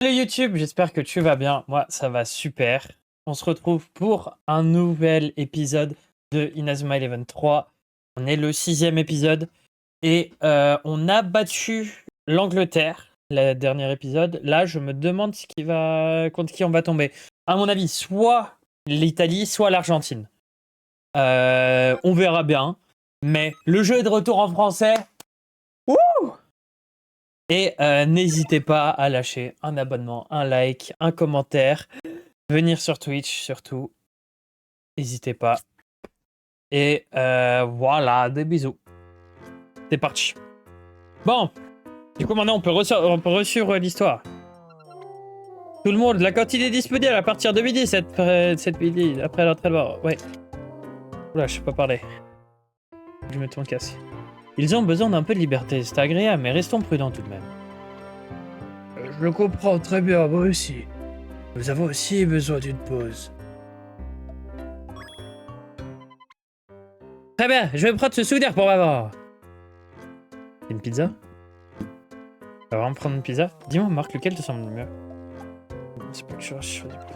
Salut YouTube, j'espère que tu vas bien. Moi, ça va super. On se retrouve pour un nouvel épisode de Inazuma Eleven 3. On est le 6e épisode et on a battu l'Angleterre, le dernier épisode. Là, je me demande contre qui on va tomber. À mon avis, soit l'Italie, soit l'Argentine. On verra bien. Mais le jeu est de retour en français. Wouh! Et n'hésitez pas à lâcher un abonnement, un like, un commentaire, venir sur Twitch surtout. N'hésitez pas. Et voilà, des bisous. C'est parti. Bon, du coup maintenant on peut reçu l'histoire. Tout le monde, la cantine est disponible à partir de midi cette midi, après l'entraînement. Ouais. Oula, je sais pas parler. Je mets ton casque. Ils ont besoin d'un peu de liberté, c'est agréable, mais restons prudents tout de même. Je le comprends très bien, moi aussi. Nous avons aussi besoin d'une pause. Très bien, je vais prendre ce souvenir pour maman. Une pizza? On va vraiment prendre une pizza? Dis-moi, Marc, lequel te semble le mieux? C'est pas que je choisis pas.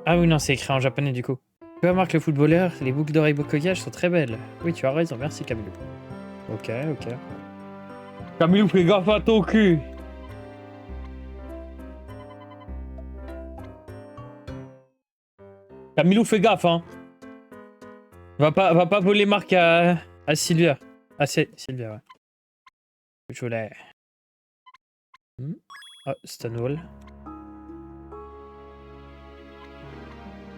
Ah oui, non, c'est écrit en japonais du coup. Tu vois, Marc, le footballeur, les boucles d'oreilles Bokoyage sont très belles. Oui, tu as raison, merci Camilou. Ok. Camilou, fais gaffe à ton cul! Camilou, fais gaffe, hein! Va pas voler Marc à Sylvia. Ah, c'est Sylvia, ouais. Je voulais... Oh, Stonewall.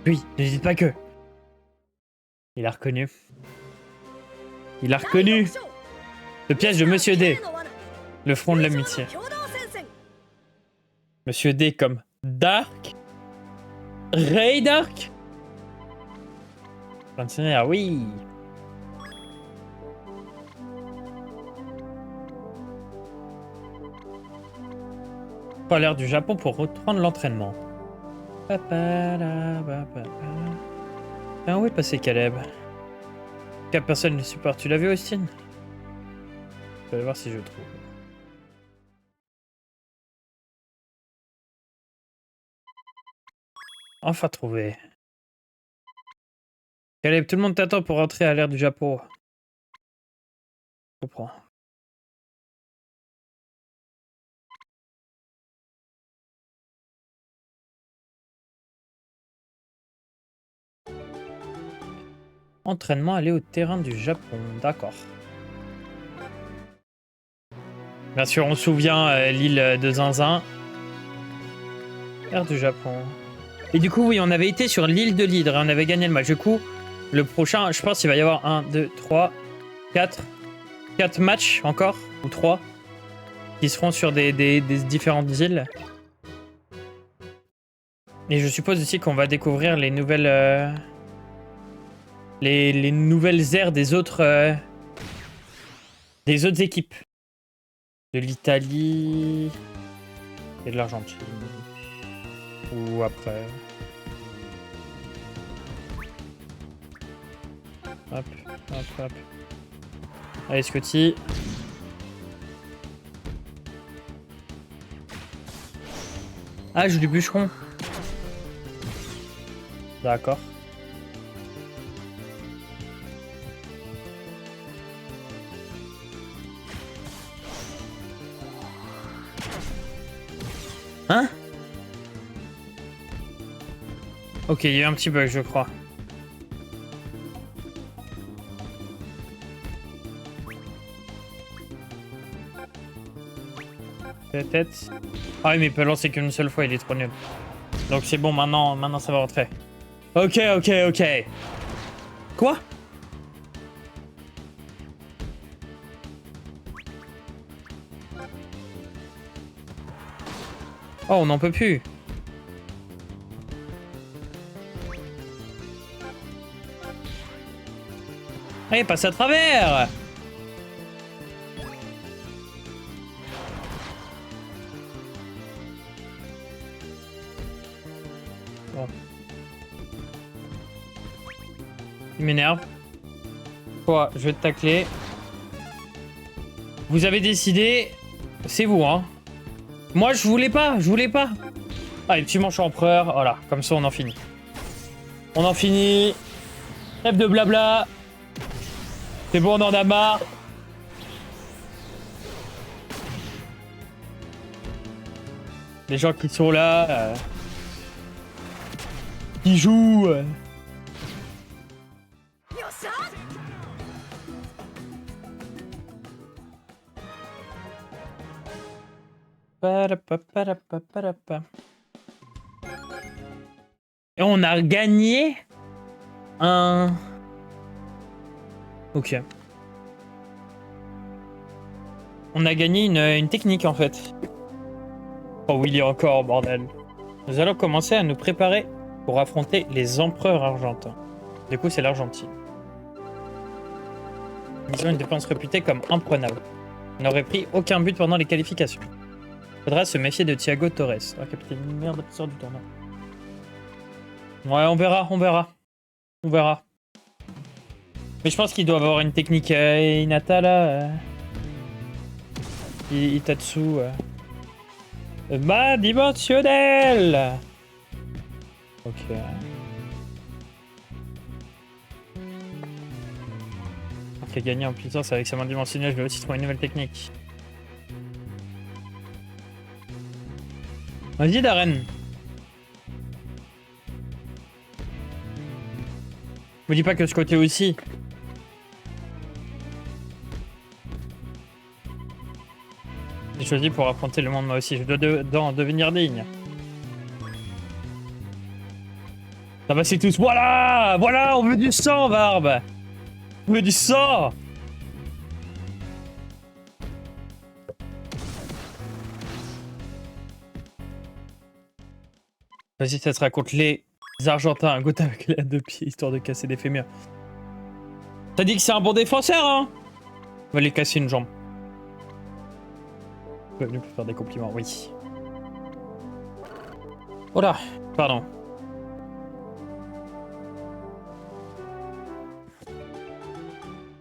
Oui, ne dites pas que... Il a reconnu. Il a reconnu le piège de Monsieur D. Le front de l'amitié. Monsieur D comme Dark. Ray Dark. Fonctionnaire, oui. Pas l'air du Japon pour reprendre l'entraînement. Ah, où est passé Caleb? Car personne ne le supporte. Tu l'as vu, Austin? Je vais voir si je le trouve. Enfin trouvé. Caleb, tout le monde t'attend pour rentrer à l'ère du Japon. Je comprends. Entraînement, aller au terrain du Japon. D'accord. Bien sûr, on se souvient l'île de Zinzin. Ère du Japon. Et du coup, oui, on avait été sur l'île de l'Hydre et on avait gagné le match. Du coup, le prochain, je pense qu'il va y avoir 1, 2, 3, 4 matchs encore, ou 3, qui seront sur des différentes îles. Et je suppose aussi qu'on va découvrir les nouvelles... les nouvelles aires des autres équipes. De l'Italie et de l'Argentine. Ou après. Hop. Allez, Scotty. Ah, j'ai du bûcheron. D'accord. Hein? Ok, il y a eu un petit bug, je crois. Peut-être. Ah oui, mais il peut lancer qu'une seule fois, il est trop nul. Donc c'est bon, maintenant ça va rentrer. Ok. Quoi? Oh, on n'en peut plus. Allez, passe à travers. Bon. Il m'énerve. Quoi? Je vais te tacler. Vous avez décidé... C'est vous, hein. Moi, je voulais pas, je voulais pas. Allez, petit manche empereur, voilà, comme ça on en finit. On en finit. Trêve de blabla. C'est bon, on en a marre. Les gens qui sont là, qui jouent. Et on a gagné un... Ok. On a gagné une technique en fait. Oh oui, il y a encore, bordel. Nous allons commencer à nous préparer pour affronter les empereurs argentins. Du coup, c'est l'Argentine. Ils ont une défense réputée comme imprenable. On n'aurait pris aucun but pendant les qualifications. Faudra se méfier de Thiago Torres. Ah, capitaine, merde, sort du tournoi. Ouais, on verra, on verra. On verra. Mais je pense qu'il doit avoir une technique Hinata là. Itatsu. Dimensionnel. Ok. Ok, gagner en puissance avec sa main dimensionnelle, je vais aussi trouver une nouvelle technique. Vas-y, Darren. Me dis pas que ce côté aussi. J'ai choisi pour affronter le monde moi aussi. Je dois devenir digne. Ça va, c'est tous. Voilà! Voilà! On veut du sang, Barbe! On veut du sang! Vas-y, ça sera contre les Argentins. Un goût avec la 2 pieds, histoire de casser des fémurs. T'as dit que c'est un bon défenseur, hein? On va lui casser une jambe. Je suis venu pour faire des compliments, oui. Oh là, pardon.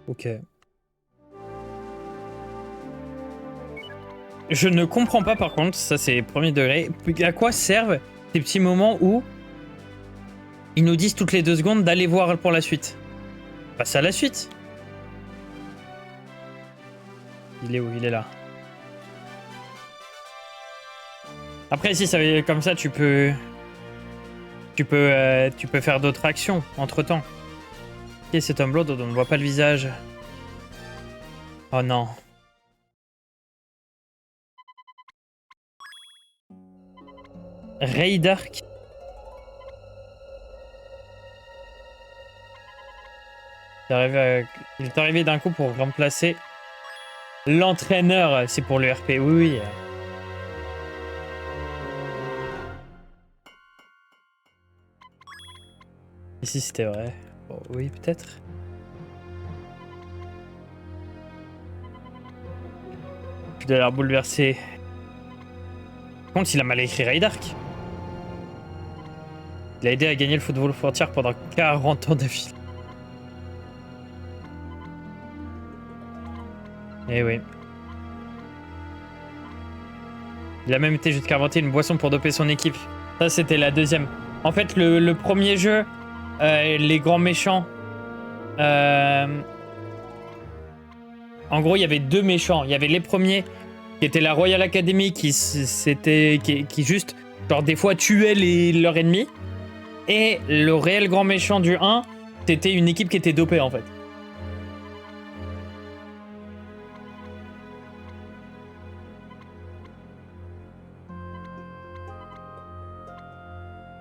Ok. Je ne comprends pas par contre, ça c'est premier degré, à quoi servent ces petits moments où ils nous disent toutes les 2 secondes d'aller voir pour la suite. Passe à la suite. Il est où? Il est là. Après si ça veut comme ça tu peux faire d'autres actions entre temps. Ok, cet homme blond dont on ne voit pas le visage. Oh non. Ray Dark. Il est arrivé d'un coup pour remplacer l'entraîneur. C'est pour le RP, oui. Et si c'était vrai? Oh, oui, peut-être. Tu dois l'air bouleversé. Par contre, il a mal écrit Ray Dark. Il a aidé à gagner le football frontière pendant 40 ans d'affilée. Eh oui. Il a même été jusqu'à inventer une boisson pour doper son équipe. Ça, c'était la deuxième. En fait, le premier jeu, les grands méchants... En gros, il y avait 2 méchants. Il y avait les premiers, qui étaient la Royal Academy, qui juste, genre, des fois, tuaient leurs ennemis. Et le réel grand méchant du 1, c'était une équipe qui était dopée, en fait.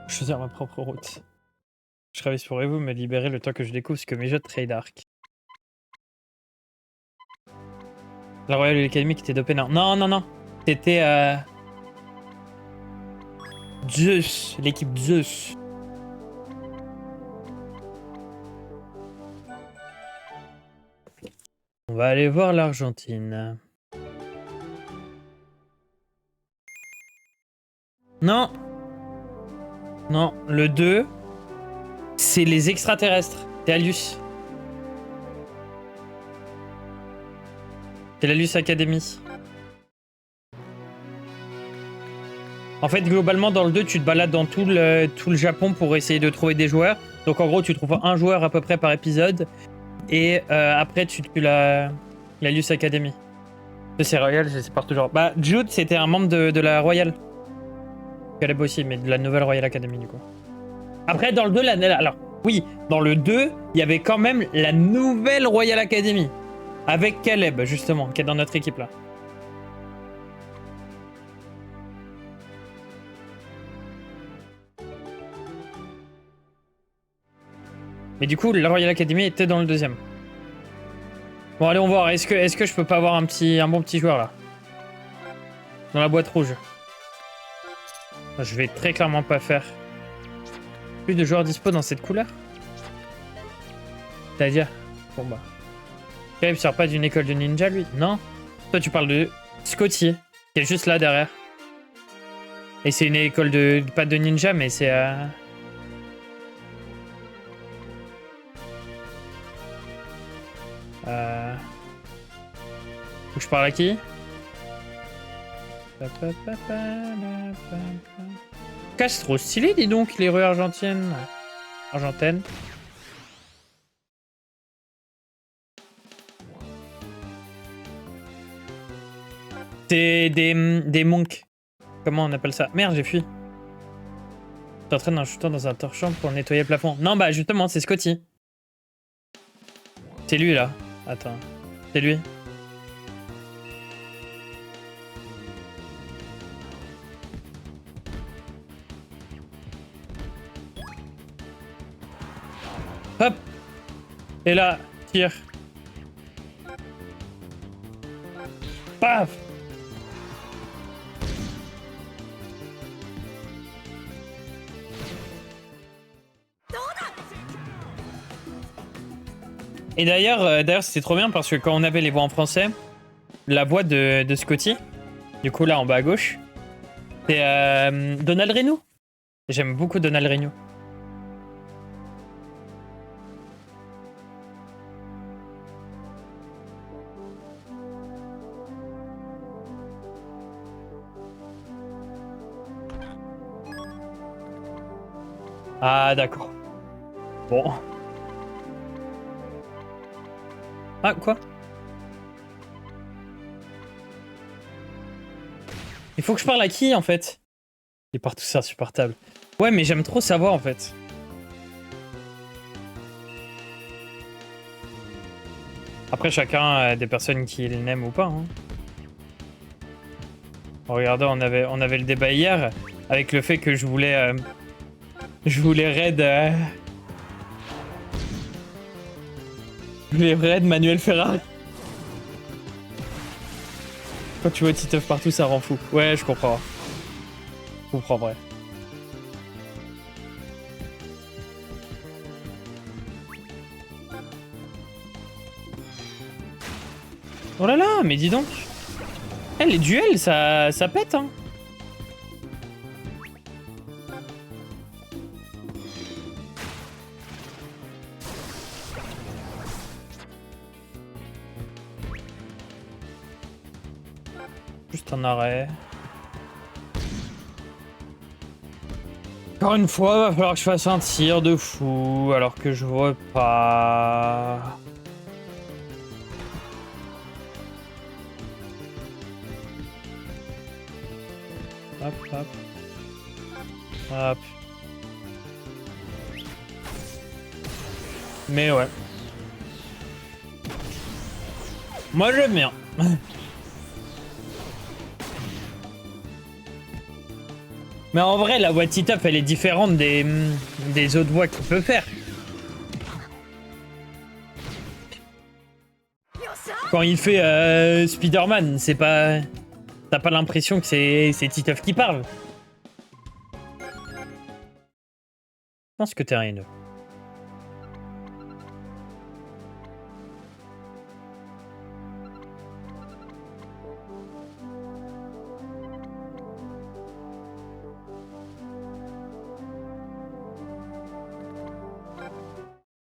Je choisir ma propre route. Je travaille pour vous, me libérer le temps que je découvre ce que mes jeux de Trade Dark. La Royal Academy qui était dopée, non. Non, non, non. C'était Zeus, l'équipe Zeus. On va aller voir l'Argentine. Non. Non, le 2, c'est les extraterrestres. C'est Alius. C'est l'Alius Academy. En fait, globalement, dans le 2, tu te balades dans tout le Japon pour essayer de trouver des joueurs. Donc, en gros, tu trouves un joueur à peu près par épisode. Et après, tu tues la Luce Academy. C'est Royal, je sais pas toujours. Bah, Jude, c'était un membre de la Royal. Caleb aussi, mais de la nouvelle Royal Academy, du coup. Après, dans le 2, alors, oui, dans le 2, il y avait quand même la nouvelle Royal Academy. Avec Caleb, justement, qui est dans notre équipe, là. Mais du coup, la Royal Academy était dans le 2e. Bon, allez, on va voir. Est-ce que je peux pas avoir un bon petit joueur, là? Dans la boîte rouge. Je vais très clairement pas faire. Plus de joueurs dispo dans cette couleur? C'est-à-dire? Bon, bah. Caleb sort pas d'une école de ninja, lui? Non? Toi, tu parles de Scotty, qui est juste là, derrière. Et c'est une école de... Pas de ninja, mais c'est... Faut que je parle à qui? Casse trop stylé, dis donc, les rues argentines. Argentines. C'est des monks. Comment on appelle ça? Merde, j'ai fui. T'entraînes en shootant dans un torchon pour nettoyer le plafond. Non, bah justement, c'est Scotty. C'est lui, là. Attends. C'est lui. Hop. Et là, tire. Paf. Et d'ailleurs, c'était trop bien parce que quand on avait les voix en français, la voix de Scotty, du coup là en bas à gauche, c'est Donald Renew. J'aime beaucoup Donald Renew. Ah d'accord. Bon. Ah quoi? Il faut que je parle à qui en fait? Il est partout, c'est insupportable. Ouais, mais j'aime trop savoir en fait. Après, chacun a des personnes qu'il n'aime ou pas. Hein. Regardez, on avait le débat hier avec le fait que je voulais raid. Je voulais raid Manuel Ferrari. Quand tu vois Titeuf partout, ça rend fou. Ouais, je comprends. Je comprends, vrai. Oh là là, mais dis donc. Eh, les duels, ça pète, hein. Juste un arrêt. Encore une fois, va falloir que je fasse un tir de fou, alors que je vois pas. Hop, hop. Hop. Mais ouais. Moi, j'aime bien. Mais en vrai, la voix de Titeuf, elle est différente des autres voix qu'il peut faire. Quand il fait Spider-Man, c'est pas... T'as pas l'impression que c'est Titeuf qui parle. Je pense que t'es un haineux.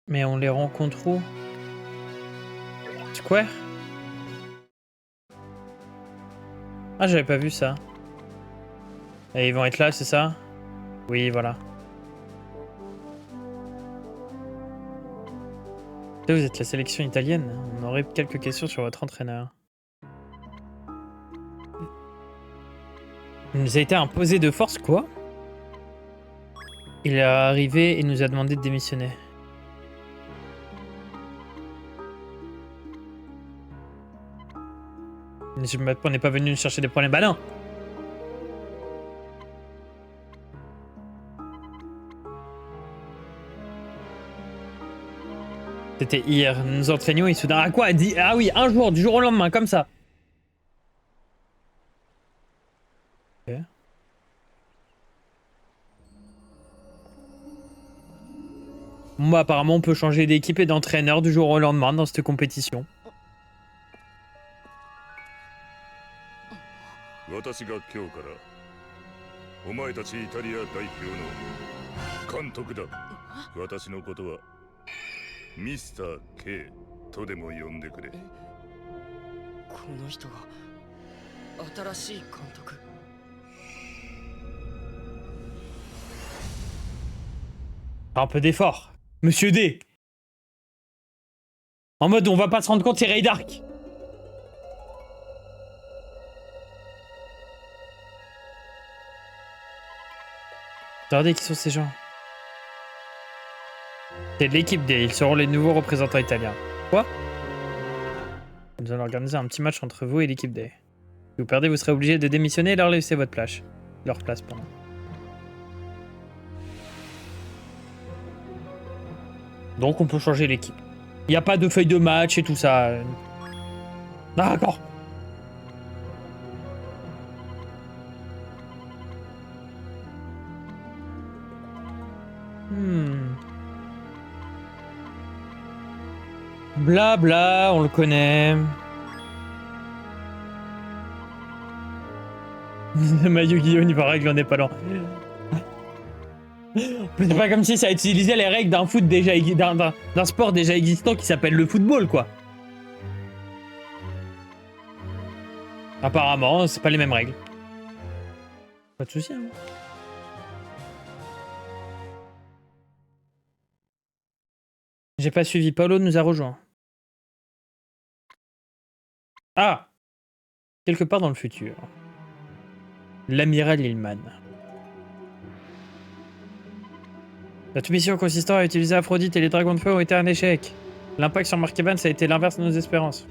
Mais on les rencontre où? Square? Ah, j'avais pas vu ça. Et ils vont être là, c'est ça? Oui, voilà. Vous êtes la sélection italienne. On aurait quelques questions sur votre entraîneur. Il nous a été imposé de force, quoi? Il est arrivé et nous a demandé de démissionner. On n'est pas venu nous chercher des problèmes. Bah non! C'était hier. Nous nous entraînions et soudain... Ah quoi? Ah oui, un jour, du jour au lendemain, comme ça. Ok. Moi, apparemment, on peut changer d'équipe et d'entraîneur du jour au lendemain dans cette compétition. 私が今日からお前たちイタリア代表の監督だ。私のことはミスター K とでも呼んでくれ。この人が新しい監督。Un peu d'effort. Monsieur D. En mode, on va pas se rendre compte, c'est Ray Dark. Regardez qui sont ces gens. C'est l'équipe D, ils seront les nouveaux représentants italiens. Quoi? Nous allons organiser un petit match entre vous et l'équipe D. Si vous perdez, vous serez obligé de démissionner et leur laisser votre place. Leur place, pardon. Donc on peut changer l'équipe. Il n'y a pas de feuille de match et tout ça. D'accord. Blabla, on le connaît. Mayu Guillaume, il paraît qu'il en est pas lent. C'est pas comme si ça utilisait les règles d'un foot déjà d'un sport déjà existant qui s'appelle le football, quoi. Apparemment, c'est pas les mêmes règles. Pas de soucis, hein. J'ai pas suivi. Paolo nous a rejoint. Ah! Quelque part dans le futur. L'amiral Hillman. Notre mission consistant à utiliser Aphrodite et les dragons de feu ont été un échec. L'impact sur Mark Evans a été l'inverse de nos espérances.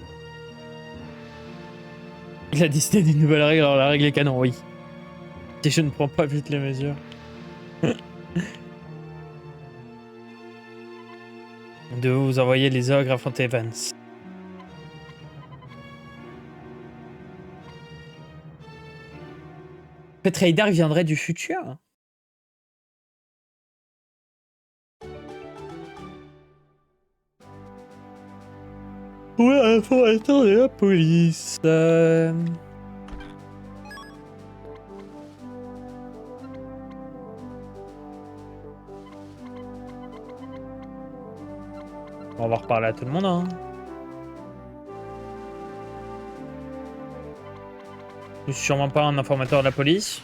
Il a décidé d'une nouvelle règle, alors la règle est canon, oui. Si je ne prends pas vite les mesures. De vous envoyer les ogres affronter Evans. Peut-être Radar viendrait du futur. Ouais, informateur de la police. On va reparler à tout le monde, hein. Je suis sûrement pas un informateur de la police.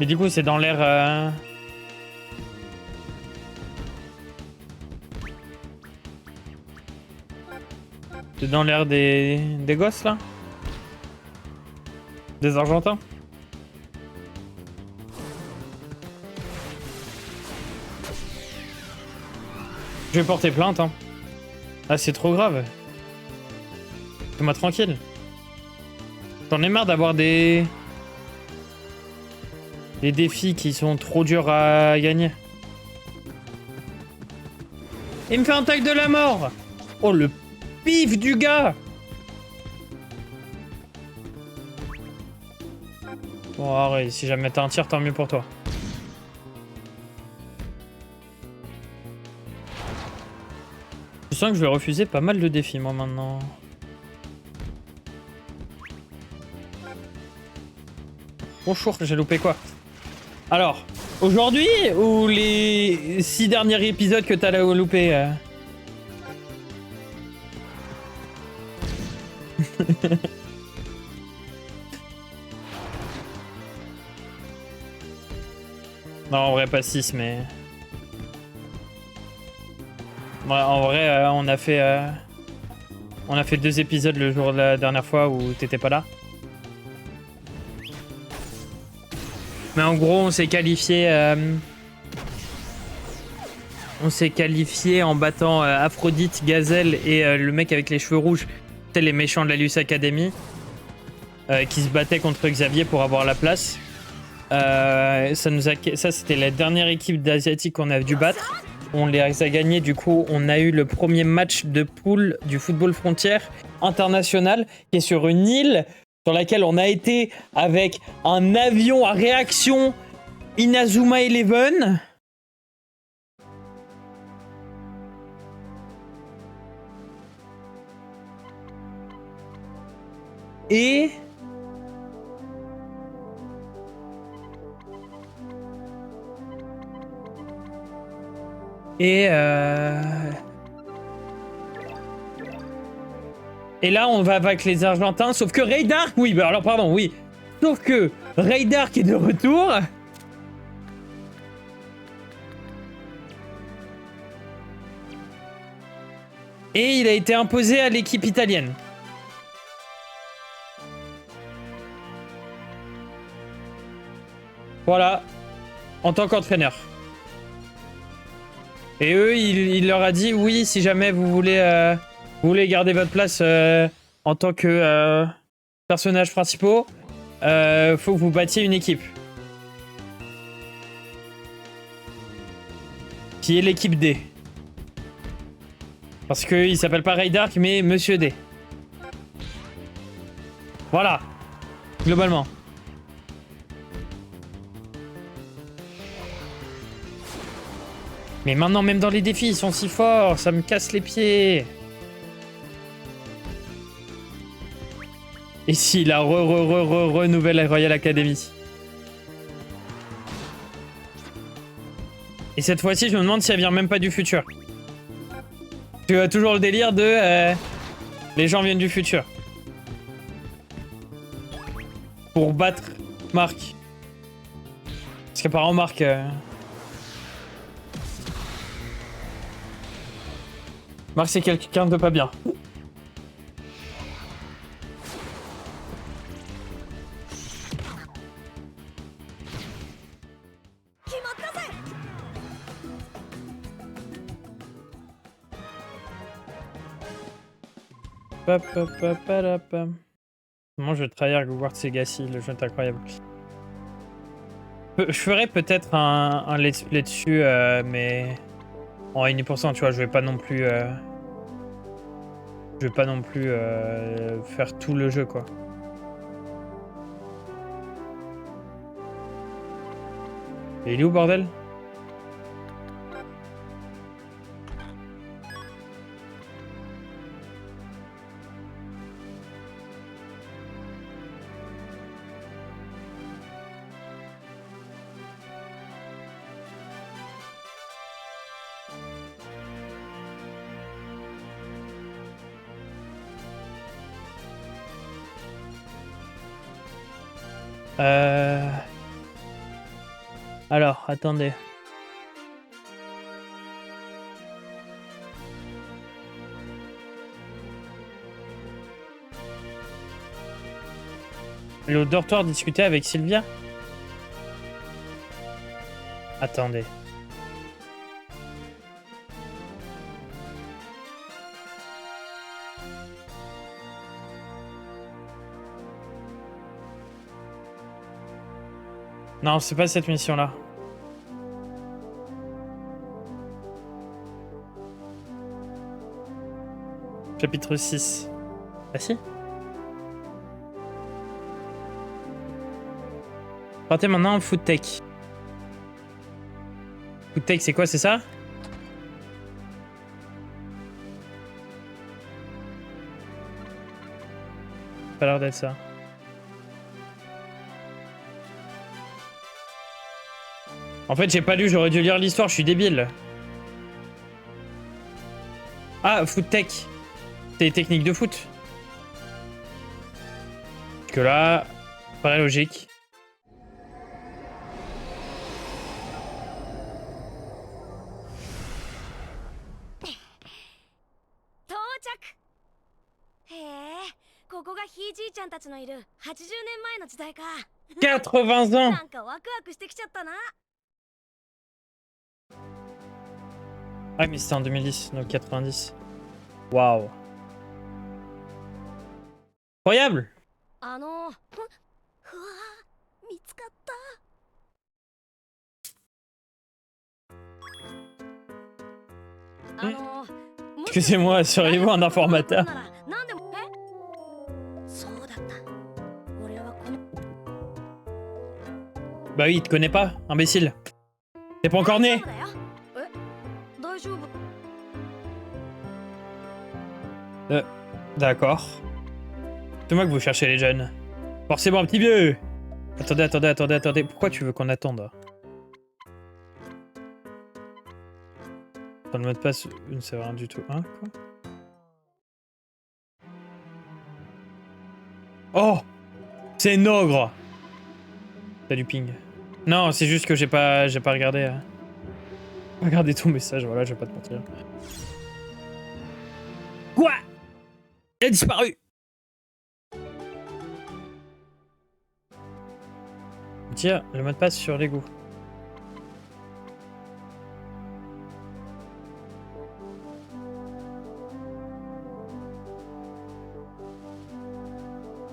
Mais du coup, c'est dans l'air... C'est dans l'air des gosses, là? Des Argentins? Je vais porter plainte, hein. Ah, c'est trop grave. Fais-moi tranquille. J'en ai marre d'avoir des défis qui sont trop durs à gagner. Il me fait un tag de la mort. Oh, le pif du gars. Bon, arrête, si jamais t'as un tir, tant mieux pour toi. Je sens que je vais refuser pas mal de défis, moi, maintenant. Bonjour, j'ai loupé quoi? Alors, aujourd'hui ou les 6 derniers épisodes que t'as loupé Non, en vrai, pas 6, mais... Ouais, en vrai, on a fait 2 épisodes le jour de la dernière fois où t'étais pas là. Mais en gros, on s'est qualifié... On s'est qualifié en battant Aphrodite, Gazelle et le mec avec les cheveux rouges. C'était les méchants de la Luce Academy. Qui se battaient contre Xavier pour avoir la place. Ça, c'était la dernière équipe d'Asiatiques qu'on a dû battre. On les a gagnés, du coup, on a eu le premier match de poule du football frontière international qui est sur une île sur laquelle on a été avec un avion à réaction Inazuma Eleven. Et... Et là, on va avec les Argentins, sauf que Raydark... Oui, bah alors pardon, oui. Sauf que Raydark est de retour. Et il a été imposé à l'équipe italienne. Voilà. En tant qu'entraîneur. Et eux, il leur a dit, oui, si jamais vous voulez garder votre place en tant que personnages principaux, faut que vous battiez une équipe. Qui est l'équipe D. Parce qu'il s'appelle pas Raydark, mais Monsieur D. Voilà. Globalement. Mais maintenant, même dans les défis, ils sont si forts, ça me casse les pieds. Et si la nouvelle Royal Academy. Et cette fois-ci, je me demande si elle vient même pas du futur. Tu as toujours le délire de... les gens viennent du futur. Pour battre Marc. Parce qu'apparemment, Marc... Marc, c'est quelqu'un de pas bien. Moi, je vais trahir Hogwarts Legacy, le jeu est incroyable. Je ferais peut-être un let's play dessus, mais en 1%, tu vois, je vais pas non plus... faire tout le jeu, quoi. Et il est où, bordel? Alors, attendez. Le dortoir discuter avec Sylvia? Attendez. Non, c'est pas cette mission-là. Chapitre 6. Ah si? Partez maintenant en Food Tech. Food Tech, c'est quoi, c'est ça? Pas l'air d'être ça. En fait, j'ai pas lu, j'aurais dû lire l'histoire, je suis débile. Ah, Foot Tech. C'est les techniques de foot. Que là, paraît logique. Hé, ここがひいじいちゃんたちのいる80年前の時代か。80 ans. なんかワクワクしてきちゃったな。Ah, mais c'était en 2010, donc 90. Waouh. Incroyable. ふわ、見つかった。Excusez-moi, seriez-vous un informateur? なんでも、そうだった。俺はこの Bah oui, il te connaît pas, imbécile. T'es pas encore né. 大丈夫。D'accord. C'est moi que vous cherchez les jeunes. Forcément un petit vieux. Attendez. Pourquoi tu veux qu'on attende? Dans le mot de passe, ne sert à rien du tout. Hein, quoi? Oh! C'est une ogre! T'as du ping. Non, c'est juste que j'ai pas regardé. Regardez ton message, voilà, je vais pas te mentir. Quoi? Il a disparu! Tiens, le mot de passe sur l'égout.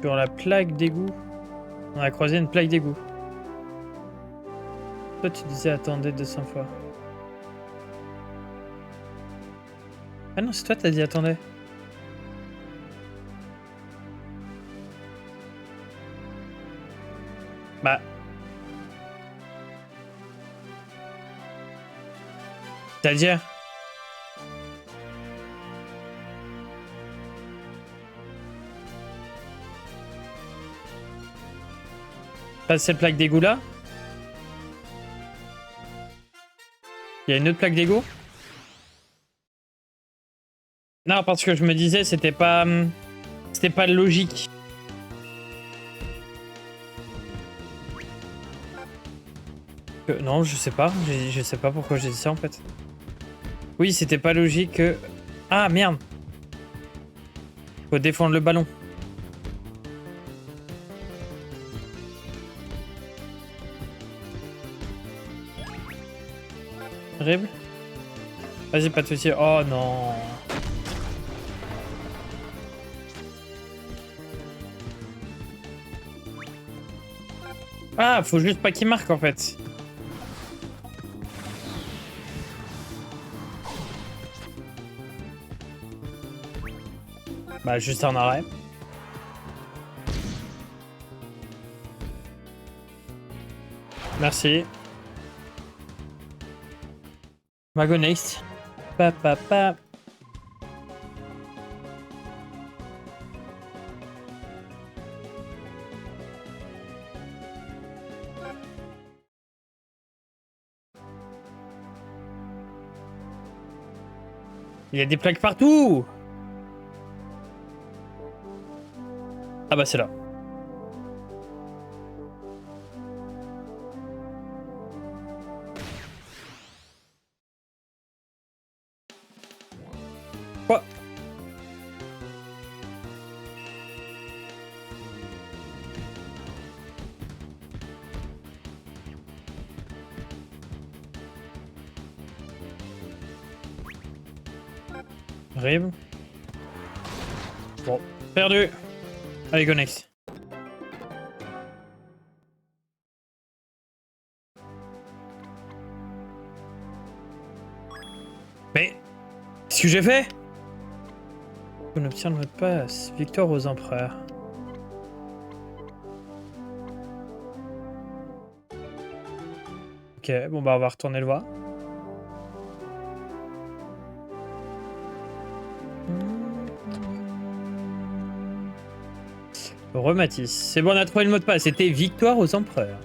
Sur la plaque d'égout. On a croisé une plaque d'égout. Toi, tu disais attendez 200 fois. Ah non, c'est toi, t'as dit attendez. Bah. C'est-à-dire? Pas cette plaque d'égout là? Il y a une autre plaque d'égout? Non, parce que je me disais, c'était pas logique. Non, je sais pas. Je sais pas pourquoi j'ai dit ça en fait. Oui, c'était pas logique que... Ah merde! Faut défendre le ballon. Horrible. Vas-y, pas de soucis. Oh non. Ah, faut juste pas qu'il marque en fait. Bah, juste en arrêt. Merci. On va go next. Pa pa pa. Il y a des plaques partout. Ah bah c'est là. Quoi? Rib. Bon, perdu. Allez, go next. Mais qu'est-ce que j'ai fait? On obtient le mot de passe. Victoire aux empereurs. Ok, bon bah on va retourner le voir. Rematis. C'est bon, on a trouvé le mot de passe. C'était victoire aux empereurs.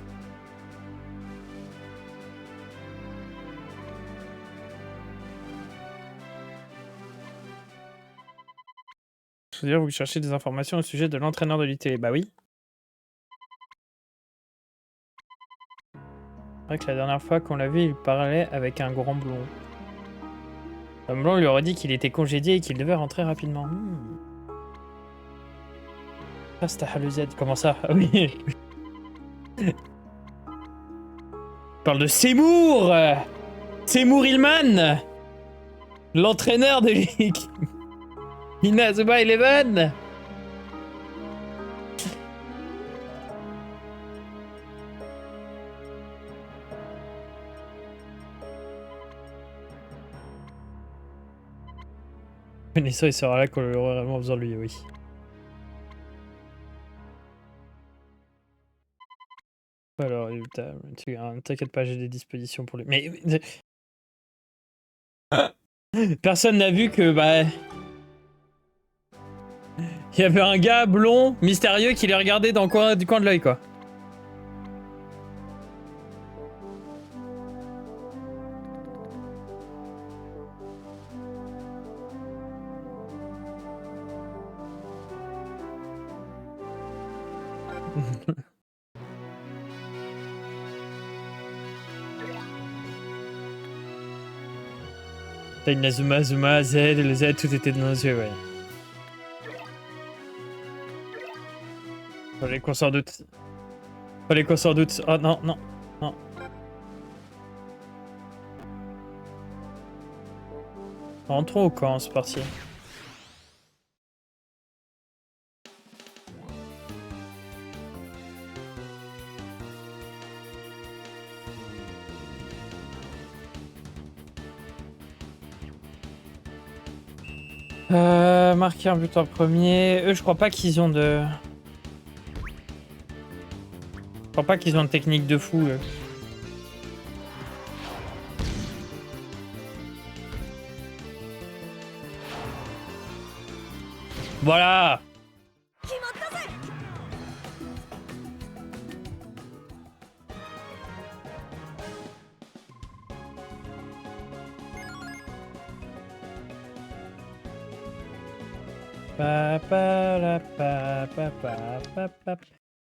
Je veux dire, vous cherchez des informations au sujet de l'entraîneur de l'UT. Bah oui. vrai que la dernière fois qu'on l'a vu, il parlait avec un grand blond. Le blond lui aurait dit qu'il était congédié et qu'il devait rentrer rapidement. Ah, c'était Haluzet. Comment ça? Ah oui. Il parle de Seymour. Seymour Hillman, l'entraîneur de l'équipe Inazuma Eleven. Nissa, il sera là quand on aura vraiment besoin de lui, oui. Alors, t'inquiète pas, j'ai des dispositions pour lui. Mais personne n'a vu que bah il y avait un gars blond, mystérieux, qui les regardait dans du coin de l'œil, quoi. T'as une Azuma, Zuma, Z, le Z, tout était dans nos yeux, ouais. Fallait qu'on s'en doute. Fallait qu'on s'en doute. Oh non, non, non. Rentrons au camp, c'est parti. Marquer un but en premier. Eux, je crois pas qu'ils ont de... Je crois pas qu'ils ont de technique de fou, eux. Voilà.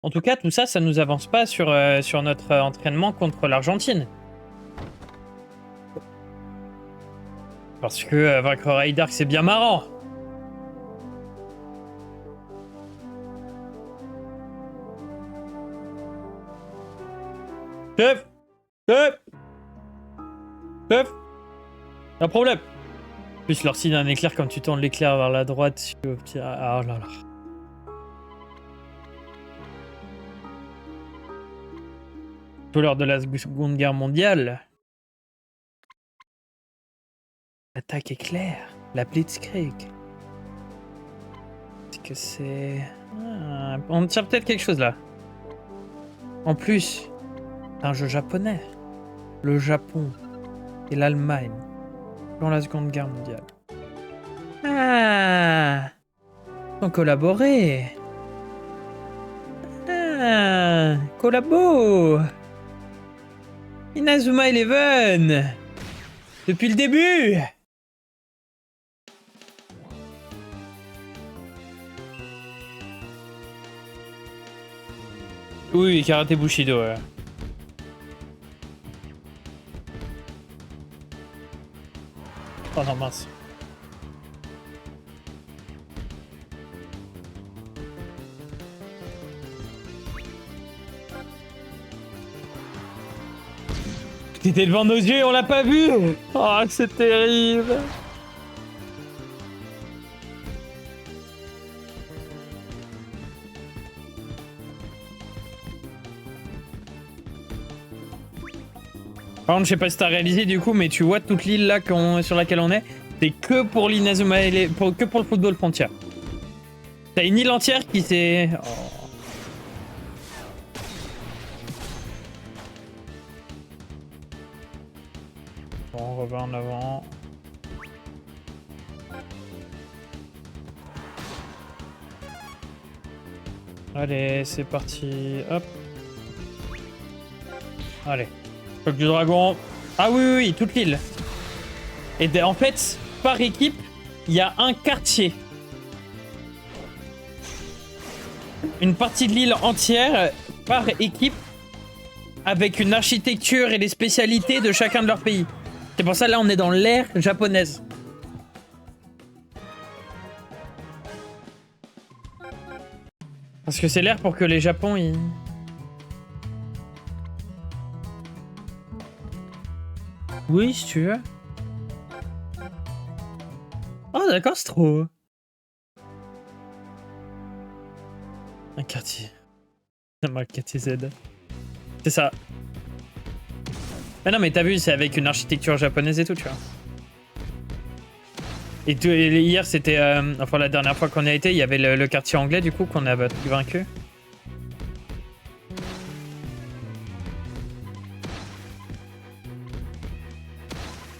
En tout cas, tout ça, ça nous avance pas sur notre entraînement contre l'Argentine. Parce que vaincre Raidark, c'est bien marrant. Chef! Chef! Chef! Un problème! En plus, leur signe un éclair quand tu tournes l'éclair vers la droite. Ah oh là là. Tout l'heure de la Seconde Guerre mondiale. L'attaque éclair. La Blitzkrieg. Est-ce que c'est... Ah, on tient peut-être quelque chose là. En plus, un jeu japonais. Le Japon et l'Allemagne. Dans la Seconde Guerre mondiale. Ah, ils ont collaboré. Ah, collabo. Inazuma Eleven. Depuis le début. Oui, Karaté Bushido, ouais. Oh non, mince. T'étais devant nos yeux et on l'a pas vu. Oh, c'est terrible. Par contre, je sais pas si t'as réalisé du coup, mais tu vois toute l'île là sur laquelle on est, c'est que pour l'Inazuma, que pour le football frontière. T'as une île entière qui s'est... Oh. Bon, on revient en avant. Allez, c'est parti. Hop. Allez. Choc du dragon. Ah oui, oui, oui, toute l'île. Et en fait, par équipe, il y a un quartier. Une partie de l'île entière, par équipe, avec une architecture et les spécialités de chacun de leurs pays. C'est pour ça là on est dans l'ère japonaise. Parce que c'est l'ère pour que les Japon ils... Oui, si tu veux. Oh d'accord, c'est trop. Un quartier. Un quartier Z. C'est ça. Mais non, mais t'as vu, c'est avec une architecture japonaise et tout, tu vois. Et, et hier, c'était... enfin, la dernière fois qu'on a été, il y avait le quartier anglais, du coup, qu'on a vaincu.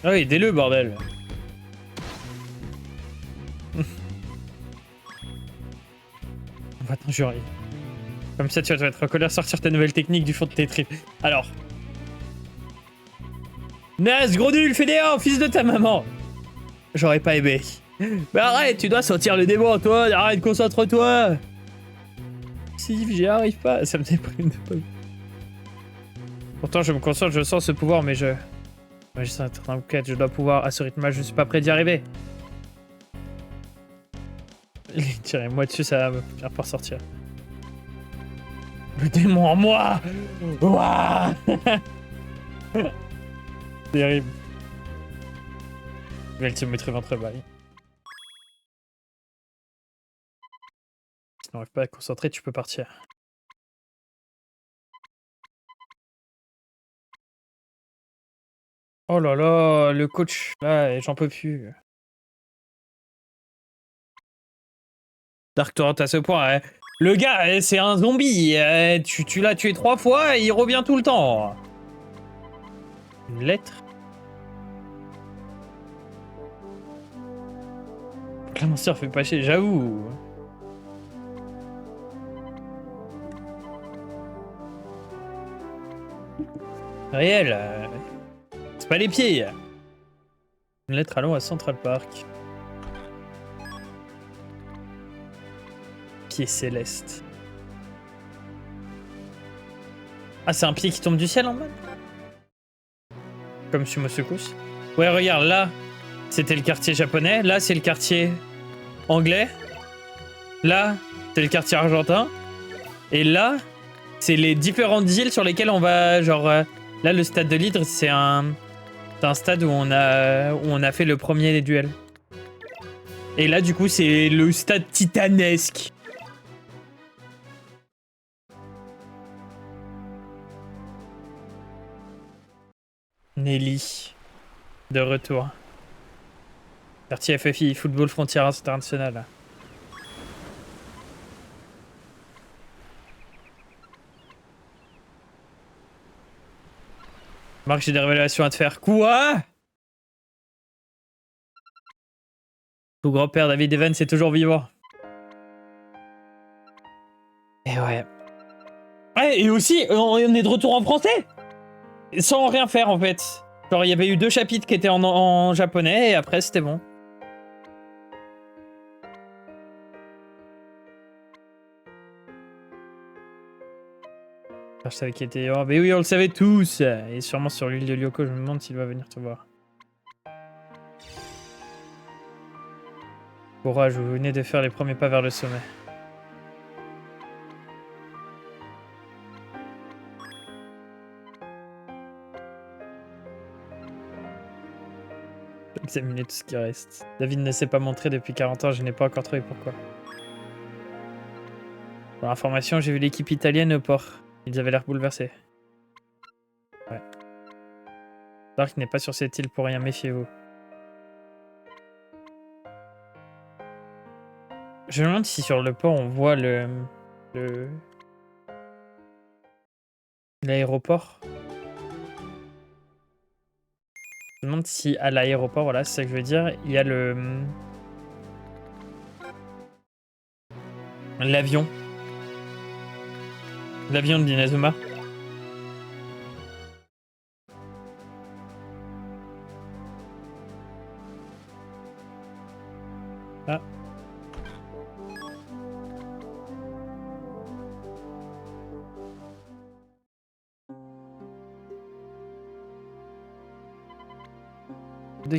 Ah oui, aidez-le, bordel. Attends, j'aurais... Comme ça, tu vas te mettre en colère, sortir tes nouvelles techniques du fond de tes tripes. Alors... Naze, gros nul, fais des 1, fils de ta maman. J'aurais pas aimé. Mais arrête, tu dois sortir le démon, toi. Arrête, concentre-toi. Si, j'y arrive pas. Ça me déprime de pas. Pourtant, je me concentre, je sens ce pouvoir, mais je... Ouais, je sens être en quête, je dois pouvoir à ce rythme-là, je suis pas prêt d'y arriver. Tirez-moi dessus, ça va me faire pas sortir. Le démon en moi. Ouah. Terrible. Je vais le mettre ventre bail. Si tu n'arrives pas à te concentrer, tu peux partir. Oh là là, le coach, là, j'en peux plus. Dark Torrent à ce point, hein. Le gars, c'est un zombie. Tu l'as tué 3 fois et il revient tout le temps. Une lettre. La monster fait pas chier, j'avoue. Réel. C'est pas les pieds. Une lettre allant à Central Park. Pied céleste. Ah, c'est un pied qui tombe du ciel en bas. Comme Sumo Secousse. Ouais, regarde, là, c'était le quartier japonais. Là, c'est le quartier anglais. Là, c'est le quartier argentin. Et là, c'est les différentes îles sur lesquelles on va... Genre, là, le stade de l'Hydre, c'est un stade où on a fait le premier des duels. Et là, du coup, c'est le stade titanesque. Nelly. De retour. Quartier FFI, Football Frontières International. Marc, j'ai des révélations à te faire. Quoi? Ton grand-père David Evans est toujours vivant. Et ouais. Ouais, et aussi, on est de retour en français. Sans rien faire, en fait. Genre, il y avait eu 2 chapitres qui étaient en japonais, et après, c'était bon. Je savais qu'il était... Oh, mais oui, on le savait tous. Et sûrement sur l'île de Lyoko, je me demande s'il va venir te voir. Courage, vous venez de faire les premiers pas vers le sommet. Examiner tout ce qui reste. David ne s'est pas montré depuis 40 ans, je n'ai pas encore trouvé pourquoi. Pour l'information, j'ai vu l'équipe italienne au port. Ils avaient l'air bouleversés. Ouais. Dark n'est pas sur cette île pour rien, méfiez-vous. Je me demande si sur le port on voit l'aéroport. Je me demande si à l'aéroport, voilà, c'est ça que je veux dire, il y a l'avion. L'avion de Inazuma. Ah.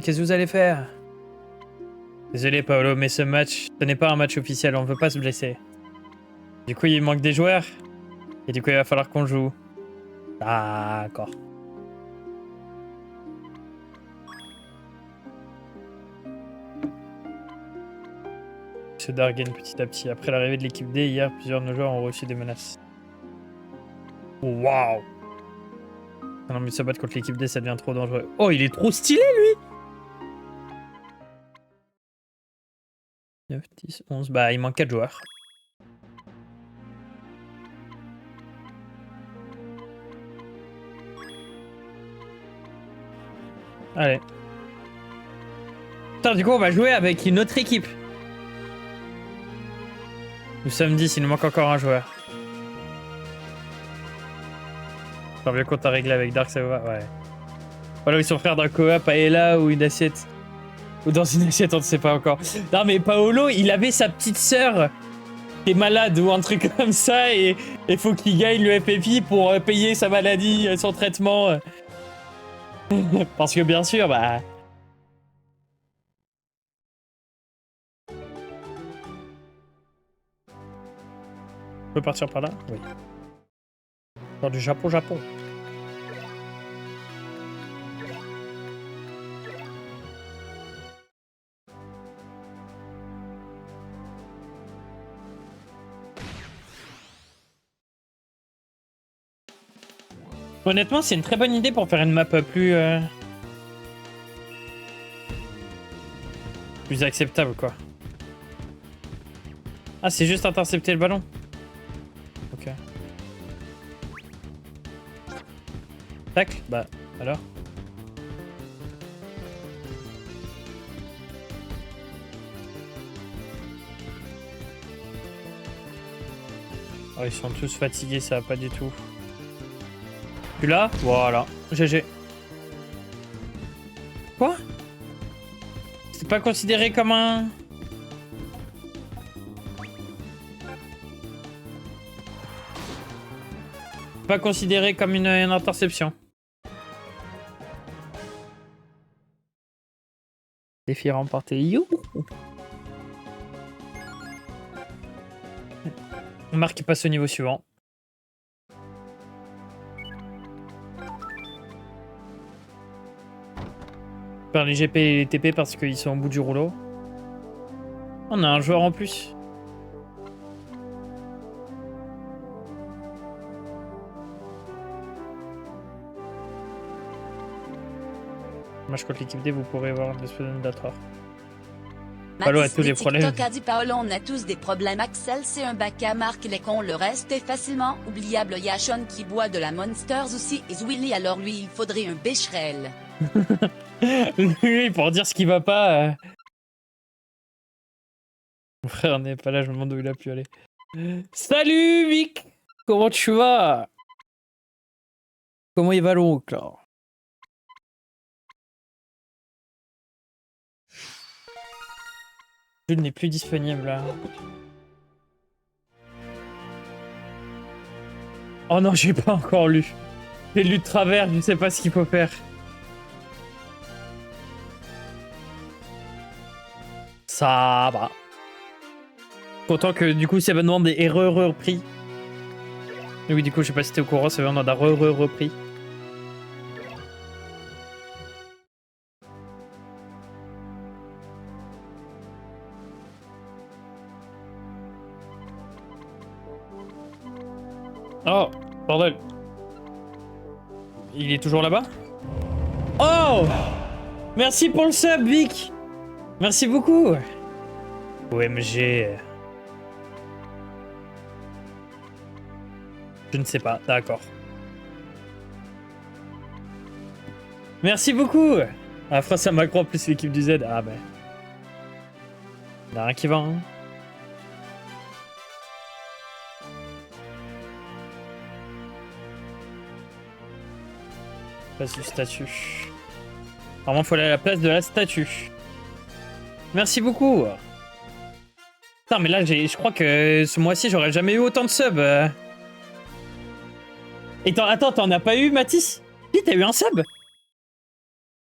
qu'est-ce que vous allez faire? Désolé Paolo, mais ce match, ce n'est pas un match officiel, on veut pas se blesser. Du coup, il manque des joueurs. Et du coup, il va falloir qu'on joue. D'accord. Se dargaine petit à petit. Après l'arrivée de l'équipe D, hier, plusieurs de nos joueurs ont reçu des menaces. Waouh! Non, mais se battre contre l'équipe D, ça devient trop dangereux. Oh, il est trop stylé, lui! 9, 10, 11. Bah, il manque 4 joueurs. Allez. Putain, du coup, on va jouer avec une autre équipe. Nous sommes 10, il nous manque encore un joueur. J'en bien compte à régler avec Dark, ça va? Ouais. Voilà, ils sont frères d'un coop à Ella ou une assiette. Ou dans une assiette, on ne sait pas encore. Non, mais Paolo, il avait sa petite sœur qui est malade ou un truc comme ça et il faut qu'il gagne le FFI pour payer sa maladie, son traitement. Parce que bien sûr, bah... On peut partir par là? Oui. Dans du Japon. Honnêtement, c'est une très bonne idée pour faire une map plus acceptable, quoi. Ah, c'est juste intercepter le ballon. Ok. Tacle? Bah, alors. Oh, ils sont tous fatigués, ça va pas du tout. Tu là? Voilà. GG. Quoi? C'est pas considéré comme un... Pas considéré comme une interception. Défi remporté. You. Marc qui passe au niveau suivant. Par les GP et les TP parce qu'ils sont au bout du rouleau. On a un joueur en plus. Match contre l'équipe D, vous pourrez voir l'espèce d'Ator. Paolo a tous les problèmes. TikTok a dit Paolo, on a tous des problèmes. Axel, c'est un bac à Marc, les cons, le reste est facilement oubliable. Yachon qui boit de la Monsters aussi. Et Zwilly, alors lui, il faudrait un bécherel. Oui, pour dire ce qui va pas. Mon frère n'est pas là, je me demande où il a pu aller. Salut Vic! Comment tu vas? Comment il va l'oncle? Le jeu n'est plus disponible là. Oh non, j'ai pas encore lu. J'ai lu de travers, je sais pas ce qu'il faut faire. Ça va. Content que du coup ça va demander des repris. Oui, du coup, je sais pas si t'es au courant, ça va demander repris. Oh, bordel. Il est toujours là-bas? Oh! Merci pour le sub, Vic! Merci beaucoup! OMG. Je ne sais pas, d'accord. Merci beaucoup! Ah, France à Macron plus l'équipe du Z. Ah ben. Il n'y a rien qui va, hein. Place du statut. Vraiment, il faut aller à la place de la statue. Merci beaucoup. Putain, mais là, je crois que ce mois-ci, j'aurais jamais eu autant de subs. Et attends, t'en as pas eu, Mathis? Si, t'as eu un sub?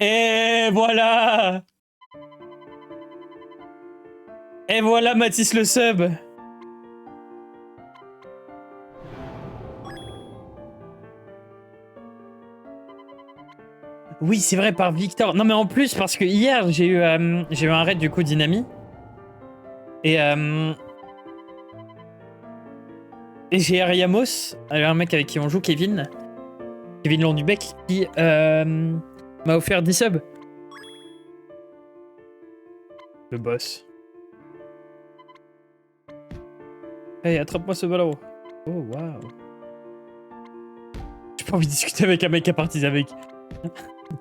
Et voilà. Et voilà Mathis le sub. Oui, c'est vrai, par Victor. Non, mais en plus, parce que hier, j'ai eu un raid du coup d'Inami. Et j'ai Ariamos, un mec avec qui on joue, Kevin Londubec, qui m'a offert 10 subs. Le boss. Hey, attrape-moi ce ballon. Oh, waouh. J'ai pas envie de discuter avec un mec à partir avec.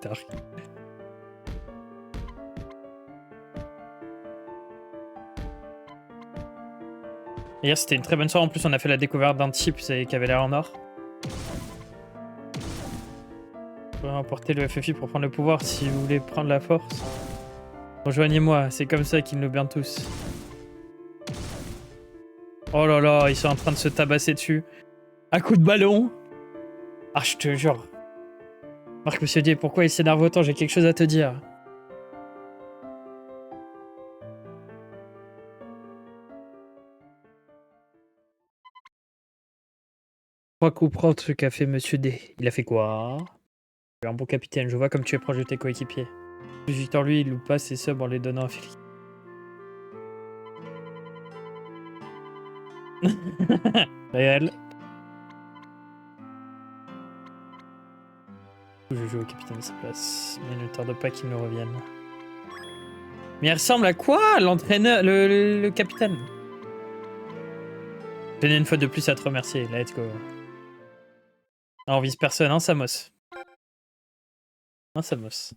Dark. Hier, c'était une très bonne soirée. En plus, on a fait la découverte d'un type qui avait l'air en or. Vous pouvez emporter le FFI pour prendre le pouvoir si vous voulez prendre la force. Rejoignez-moi, c'est comme ça qu'ils nous burnent tous. Oh là là, ils sont en train de se tabasser dessus. À coup de ballon. Ah, je te jure. Marc, monsieur Dier, pourquoi il s'énerve autant? J'ai quelque chose à te dire. Crois comprendre ce qu'a fait monsieur D. Il a fait quoi? Tu es un bon capitaine, je vois comme tu es proche de tes coéquipiers. Plus Victor, lui, il loupe pas ses subs en les donnant à Félix. Réel. Je joue au capitaine de sa place, mais ne tarde pas qu'il ne revienne. Mais il ressemble à quoi, l'entraîneur, le capitaine? Tenez une fois de plus à te remercier, let's go. Ah, on vise personne, hein, Samos? Hein, Samos?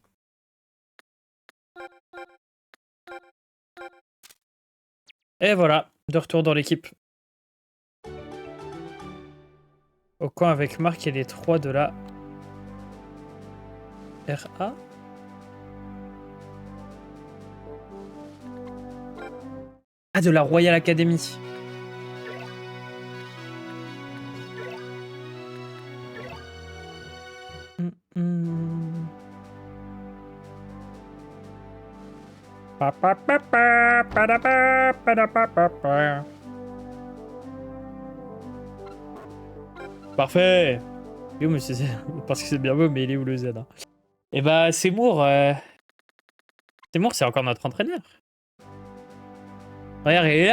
Et voilà, de retour dans l'équipe. Au coin avec Marc et les 3 de la RA. Ah, de la Royal Academy. Parfait. Yo, mais c'est parce que c'est bien beau, mais il est où le Z, hein? Et bah, Seymour, Seymour, c'est encore notre entraîneur. Regarde, il est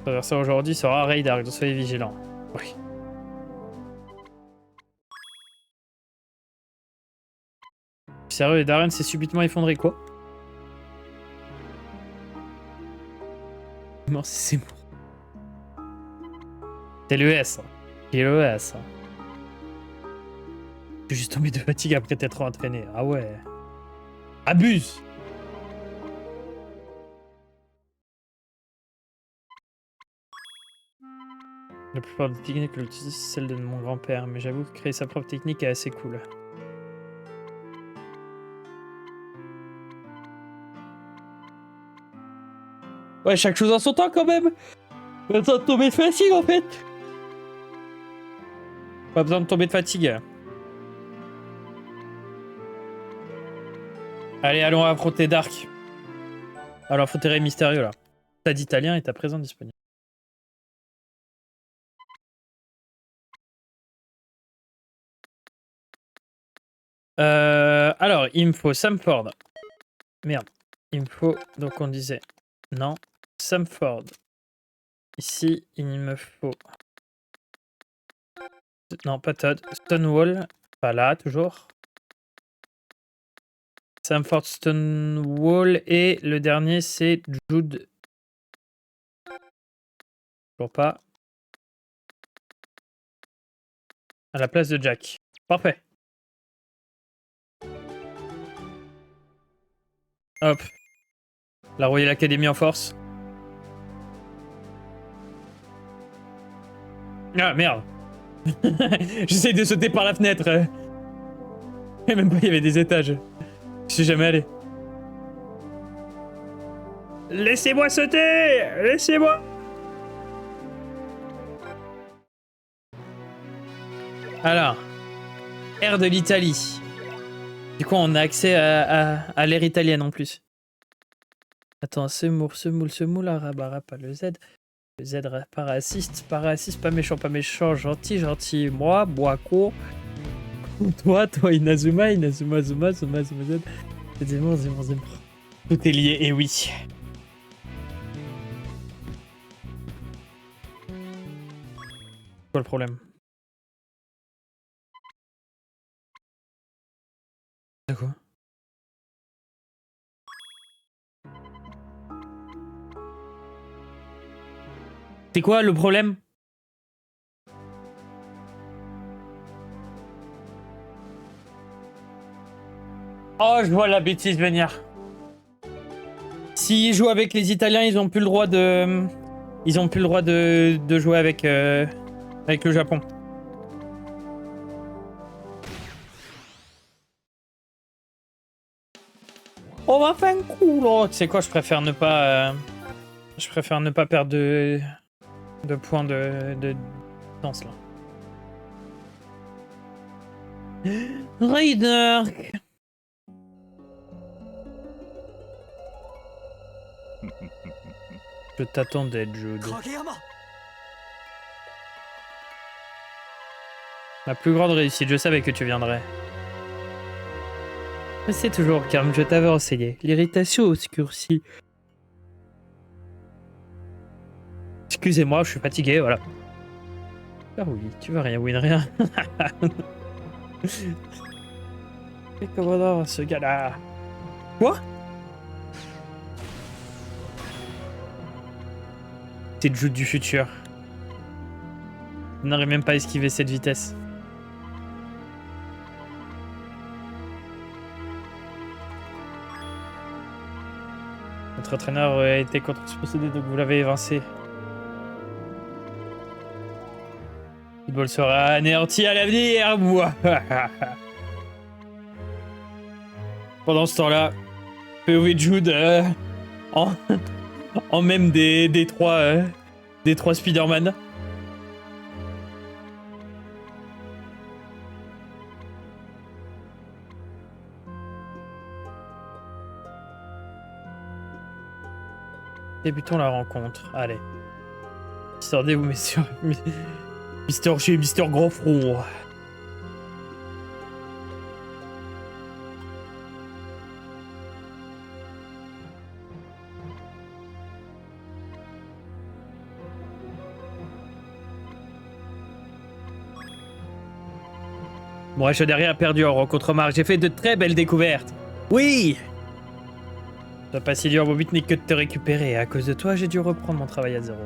là. Ça aujourd'hui sera Raid Dark, donc soyez vigilants. Oui. Sérieux, et Darren s'est subitement effondré, quoi? Non, c'est Seymour. C'est le S. C'est le S. Je suis juste tombé de fatigue après t'être entraîné. Ah ouais. Abuse. La plupart des techniques que j'utilise, c'est celle de mon grand-père, mais j'avoue que créer sa propre technique est assez cool. Ouais, chaque chose en son temps quand même. Pas besoin de tomber de fatigue en fait. Pas besoin de tomber de fatigue. Allez, allons affronter Dark. Alors, affronter Rey Mysterio là. T'as d'italien et t'as présent disponible. Alors, il me faut Samford. Merde. Il me faut... Donc, on disait... Non. Samford. Ici, il me faut... Non, pas Todd. Stonewall. Pas là, toujours. Samford, Stonewall. Et le dernier, c'est Jude. Toujours pas. À la place de Jack. Parfait. Hop. La Royal Academy en force. Ah, merde. J'essaye de sauter par la fenêtre. Et même pas, il y avait des étages. Je suis jamais allé. Laissez-moi sauter! Laissez-moi! Alors. air de l'Italie. Du coup, on a accès à l'ère italienne en plus. Attends, semoule, arabara, pas le Z. Le Z, parasiste, pas méchant, gentil, moi, Boako. Toi, Inazuma, Zuma, Z. Zemmour. Tout est lié, et oui. Quoi le problème? De quoi? C'est quoi le problème? Oh, je vois la bêtise venir. S'ils jouent avec les Italiens, ils ont plus le droit de... Ils ont plus le droit de jouer avec, avec le Japon. Oh, va faire un coup, là. Tu sais quoi, je préfère ne pas... je préfère ne pas perdre de points de danse, là. Raider. Je t'attendais, Jude. Ma plus grande réussite, je savais que tu viendrais. Mais c'est toujours calme, je t'avais renseigné. L'irritation obscurcie. Excusez-moi, je suis fatigué, voilà. Ah oui, tu vas rien win, rien. Mais comment ce gars-là? Quoi? C'est Jude du futur. On n'arrive même pas à esquiver cette vitesse. Notre entraîneur a été contre ce procédé, donc vous l'avez évincé. Le football sera anéanti à l'avenir. Pendant ce temps-là, POV Jude en même des trois Spider-Man. Débutons la rencontre. Allez. Sortez-vous, messieurs. Mister Grand Front. Moi, je n'ai rien perdu en rencontre marque. J'ai fait de très belles découvertes. Oui! Ça pas si dur, mon but n'est que de te récupérer. À cause de toi, j'ai dû reprendre mon travail à zéro.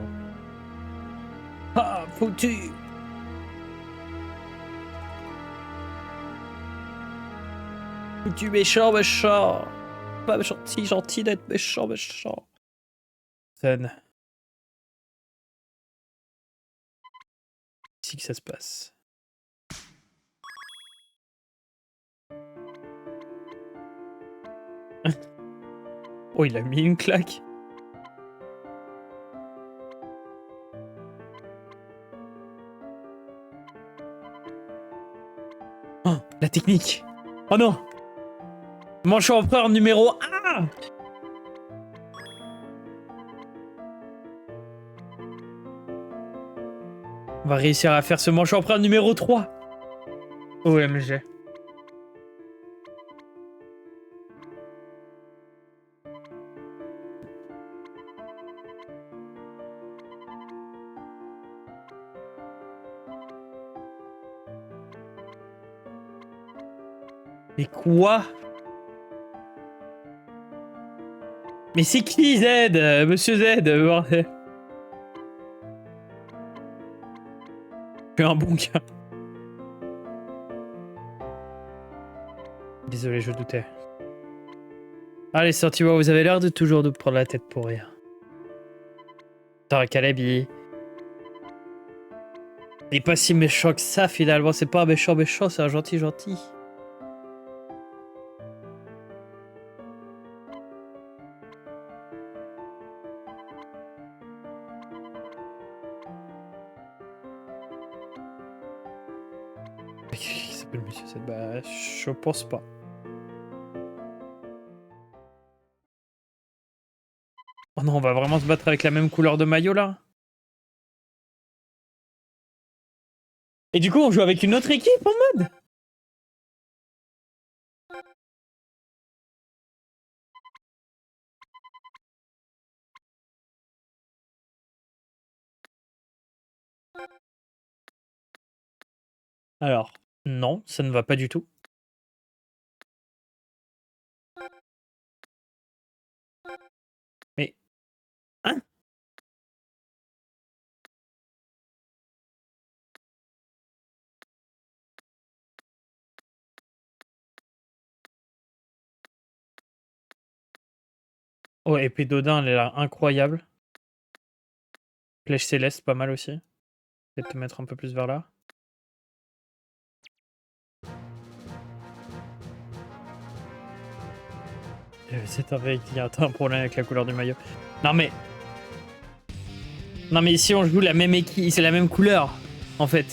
Ah, foutu! Foutu méchant. Pas gentil d'être méchant. Son. Ici que ça se passe. Oh, il a mis une claque. Oh, la technique. Oh non. Manchot empereur numéro 1. On va réussir à faire ce manchot empereur numéro 3. OMG. Mais quoi? Mais c'est qui Z? Monsieur Z, bordel. Je suis un bon gars. Désolé, je doutais. Allez, sortis-moi, vous avez l'air de toujours de prendre la tête pour rien. Putain, Caleb, il est pas si méchant que ça, finalement. C'est pas un méchant, c'est un gentil. Qu'est-ce qui s'est Le monsieur 7, bah, je pense pas. Oh non, on va vraiment se battre avec la même couleur de maillot là? Et du coup, on joue avec une autre équipe en mode? Alors, non, ça ne va pas du tout. Mais... Hein? Oh, épée d'Odin, elle est là, incroyable. Flèche céleste, pas mal aussi. Peut-être te mettre un peu plus vers là. C'est un vrai qu'il y a un problème avec la couleur du maillot. Non mais... Non mais ici on joue la même équipe, c'est la même couleur, en fait.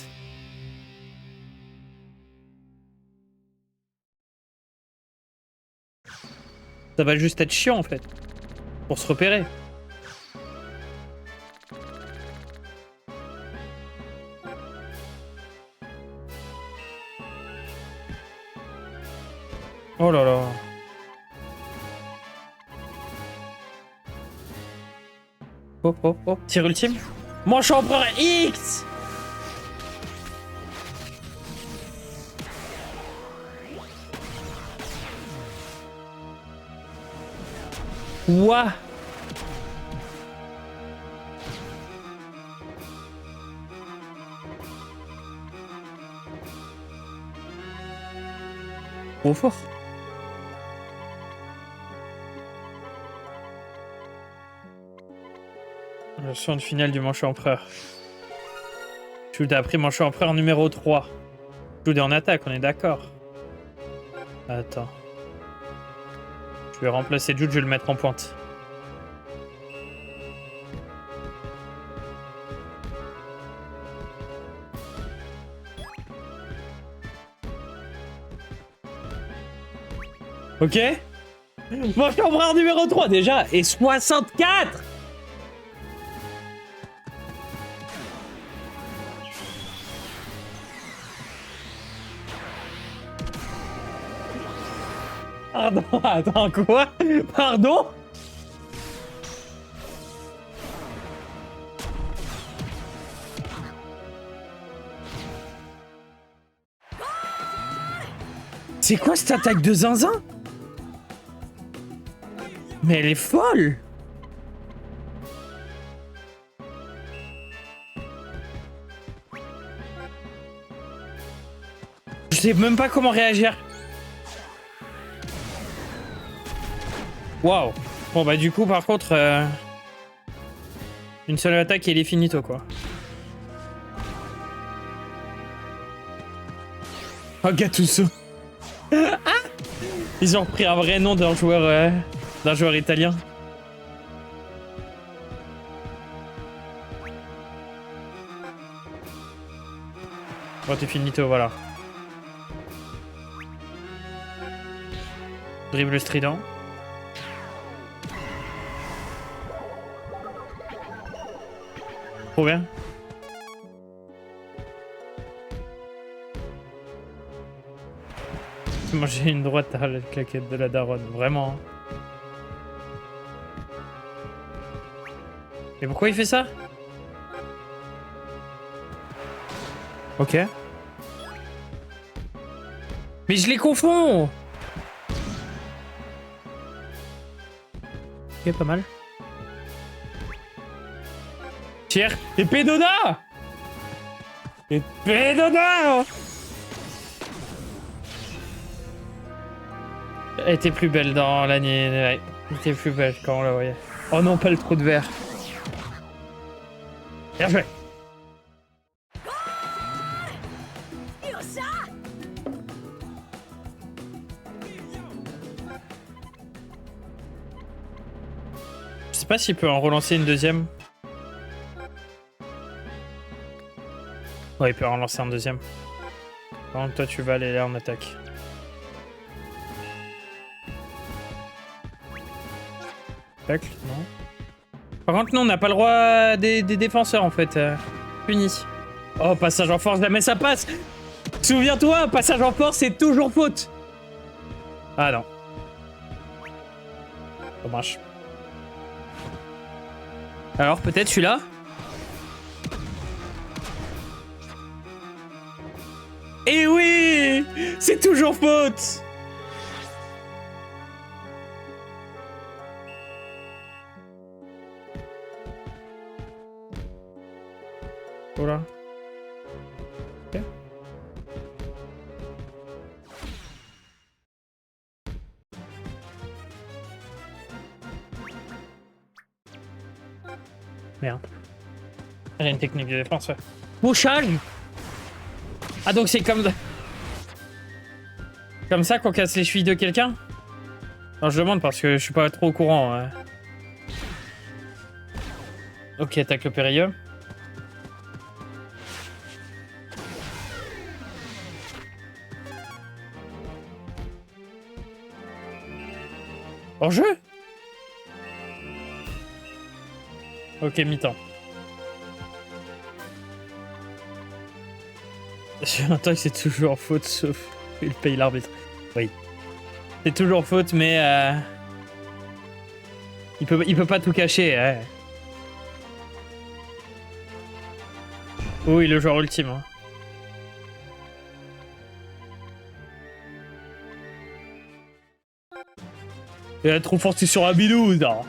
Ça va juste être chiant en fait. Pour se repérer. Oh là là. Oh oh oh. Tir ultime. Manche empereur X. Ouah. Trop fort. Le son de finale du manche empereur. Jude a pris manche empereur numéro 3. Jude est en attaque, on est d'accord. Attends. Je vais remplacer Jude, je vais le mettre en pointe. Ok. Manche empereur numéro 3 déjà. Et 64. Pardon, attends, quoi? Pardon? C'est quoi cette attaque de zinzin? Mais elle est folle! Je sais même pas comment réagir. Waouh. Bon bah du coup par contre une seule attaque et il est finito quoi. Oh Gattuso. Ils ont repris un vrai nom d'un joueur italien. Oh t'es finito voilà. Dribble strident. Trop bien. Moi j'ai une droite à la claquette de la daronne, vraiment. Et pourquoi il fait ça? Ok. Mais je les confonds! Ok, pas mal. Tir. Épée d'Odin! Épée d'Odin! Elle était plus belle dans l'année. Ouais. Elle était plus belle quand on la voyait. Oh non, pas le trou de verre. Bien joué. Je sais pas s'il peut en relancer une deuxième. Ouais, il peut en relancer un deuxième. Par contre, toi, tu vas aller là en attaque. Tacle, non. Par contre, non, on n'a pas le droit des défenseurs, en fait. Puni. Oh, passage en force, jamais ça passe. Souviens-toi, passage en force, c'est toujours faute. Ah non. Dommage. Alors, peut-être celui-là. Eh oui, c'est toujours faute. Voilà. Ok. Merde. J'ai une technique de défense. Ouais. Mouchage. Ah donc c'est comme ça qu'on casse les chevilles de quelqu'un? Non, je demande parce que je suis pas trop au courant. Ouais. Ok, attaque le périlleux. Hors jeu? Ok, mi-temps. Sur un temps, c'est toujours faute, sauf il paye l'arbitre. Oui. C'est toujours faute, mais il peut pas tout cacher. Ouais. Oui, le joueur ultime. Hein. Il est trop forcé sur un bidou, non.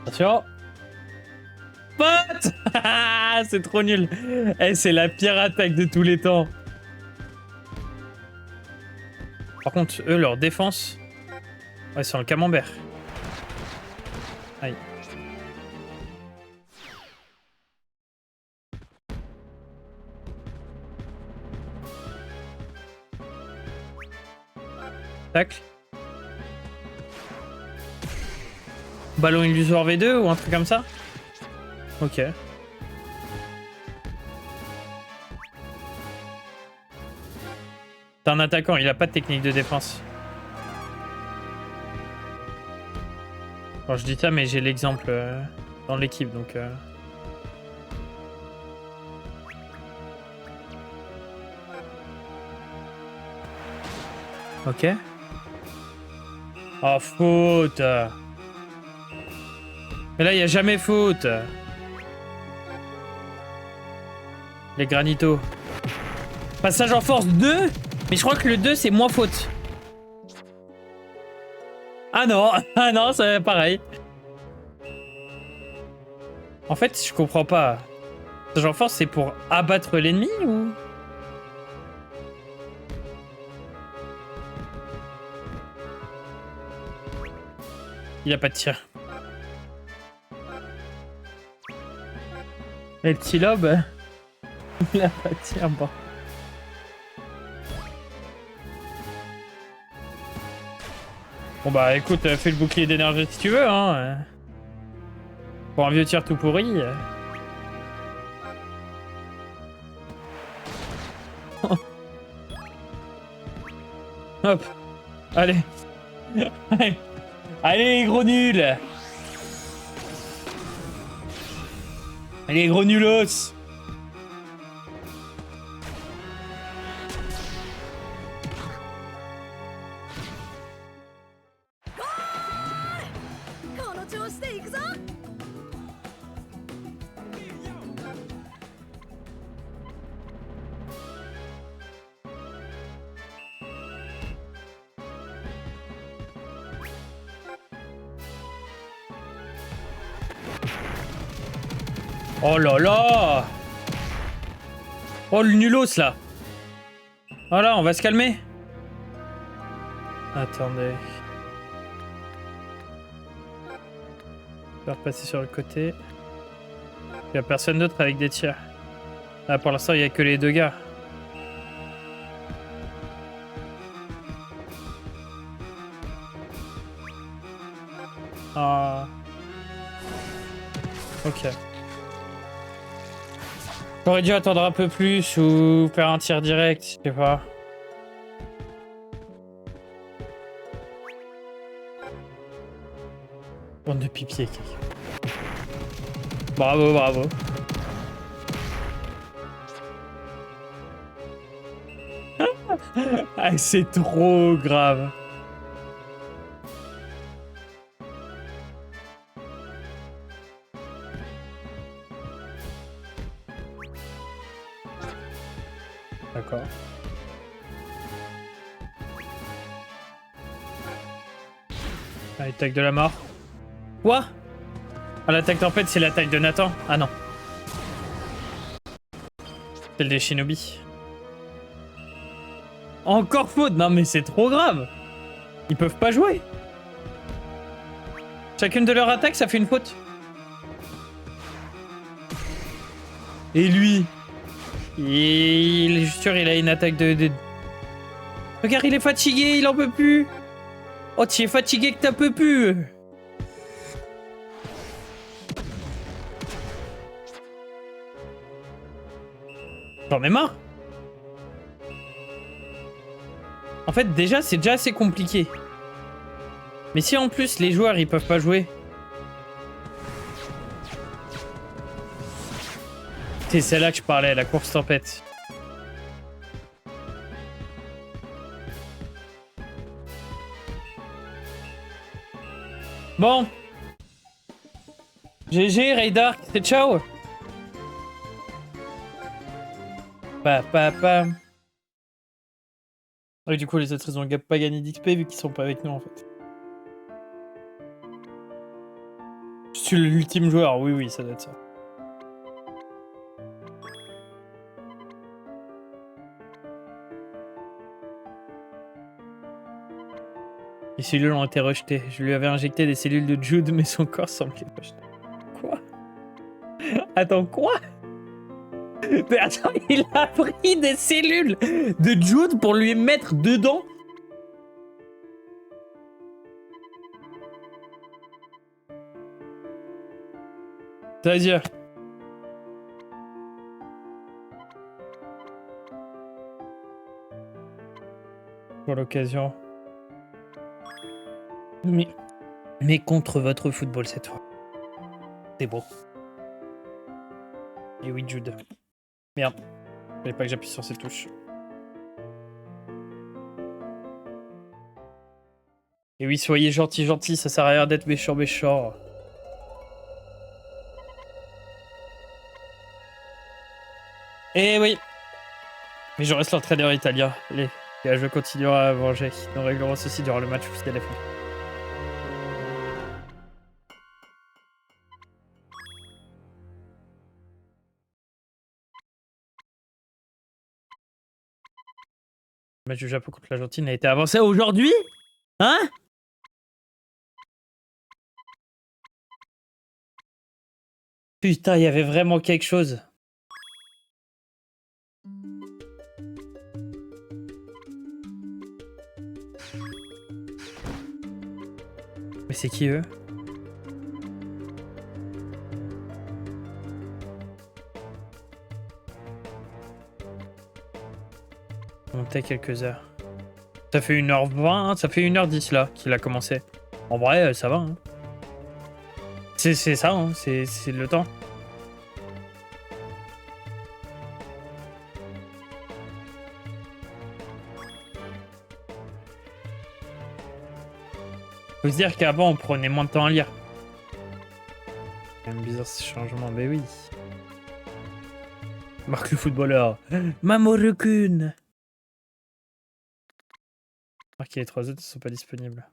Attention. Pote. C'est trop nul. Eh, c'est la pire attaque de tous les temps. Par contre, eux, leur défense... Ouais, c'est un camembert. Aïe. Tac. Ballon illusoire V2 ou un truc comme ça? Ok. T'es un attaquant, il a pas de technique de défense. Alors je dis ça, mais j'ai l'exemple dans l'équipe, donc... Ok. Oh, faute. Mais là, il n'y a jamais faute. Les granitos. Passage en force 2. Mais je crois que le 2, c'est moins faute. Ah non, ah non, c'est pareil. En fait, je comprends pas. Passage en force, c'est pour abattre l'ennemi ou... Il a pas de tir. Et le petit lobe, il a pas de tir, bon. Bon bah écoute, fais le bouclier d'énergie si tu veux, hein. Pour un vieux tir tout pourri. Hop. Allez. Allez, gros nul. Allez, gros nulos. Oh là là. Oh le nulos là. Voilà, on va se calmer. Attendez. Je vais repasser sur le côté. Il n'y a personne d'autre avec des tirs. Là pour l'instant il n'y a que les deux gars. Ok. J'aurais dû attendre un peu plus ou faire un tir direct, je sais pas. Bande de pipier. Bravo, bravo. Ah, c'est trop grave. D'accord. Ah, l'attaque de la mort. Quoi? Ah, l'attaque tempête, c'est l'attaque de Nathan. Ah non. Celle des Shinobi. Encore faute. Non mais c'est trop grave. Ils peuvent pas jouer. Chacune de leurs attaques, ça fait une faute. Et lui, il est sûr, il a une attaque de... Regarde, il est fatigué, il en peut plus. Oh, tu es fatigué que t'en peux plus. J'en ai marre. En fait, déjà, c'est déjà assez compliqué. Mais si en plus les joueurs ils peuvent pas jouer. C'est celle-là que je parlais, la course tempête. Bon. GG, Raydark, c'est ciao. Pa. Et du coup, les autres, ils ont pas gagné d'XP vu qu'ils sont pas avec nous en fait. Je suis l'ultime joueur, oui, ça doit être ça. Les cellules ont été rejetées. Je lui avais injecté des cellules de Jude, mais son corps semblait rejeté. Quoi? Attends, quoi? Mais attends, il a pris des cellules de Jude pour lui mettre dedans? C'est-à-dire? Pour l'occasion. Mais contre votre football cette fois. C'est beau. Et oui, Jude. Merde. Fallait pas que j'appuie sur ces touches. Et oui, soyez gentil, ça sert à rien d'être méchant. Eh oui. Mais je reste l'entraîneur italien. Allez, je continuerai à venger. Nous réglerons ceci durant le match officiel F1. Le match du Japon contre l'Argentine a été avancé aujourd'hui? Hein? Putain, il y avait vraiment quelque chose. Mais c'est qui eux? Monter quelques heures. Ça fait 1h20, hein, ça fait 1h10 là qu'il a commencé. En vrai, ça va. Hein. C'est ça, hein, c'est le temps. Faut se dire qu'avant on prenait moins de temps à lire. C'est même bizarre ce changement, mais oui. Marc le footballeur. Mamoru-kun. Marc et les 3 autres ne sont pas disponibles.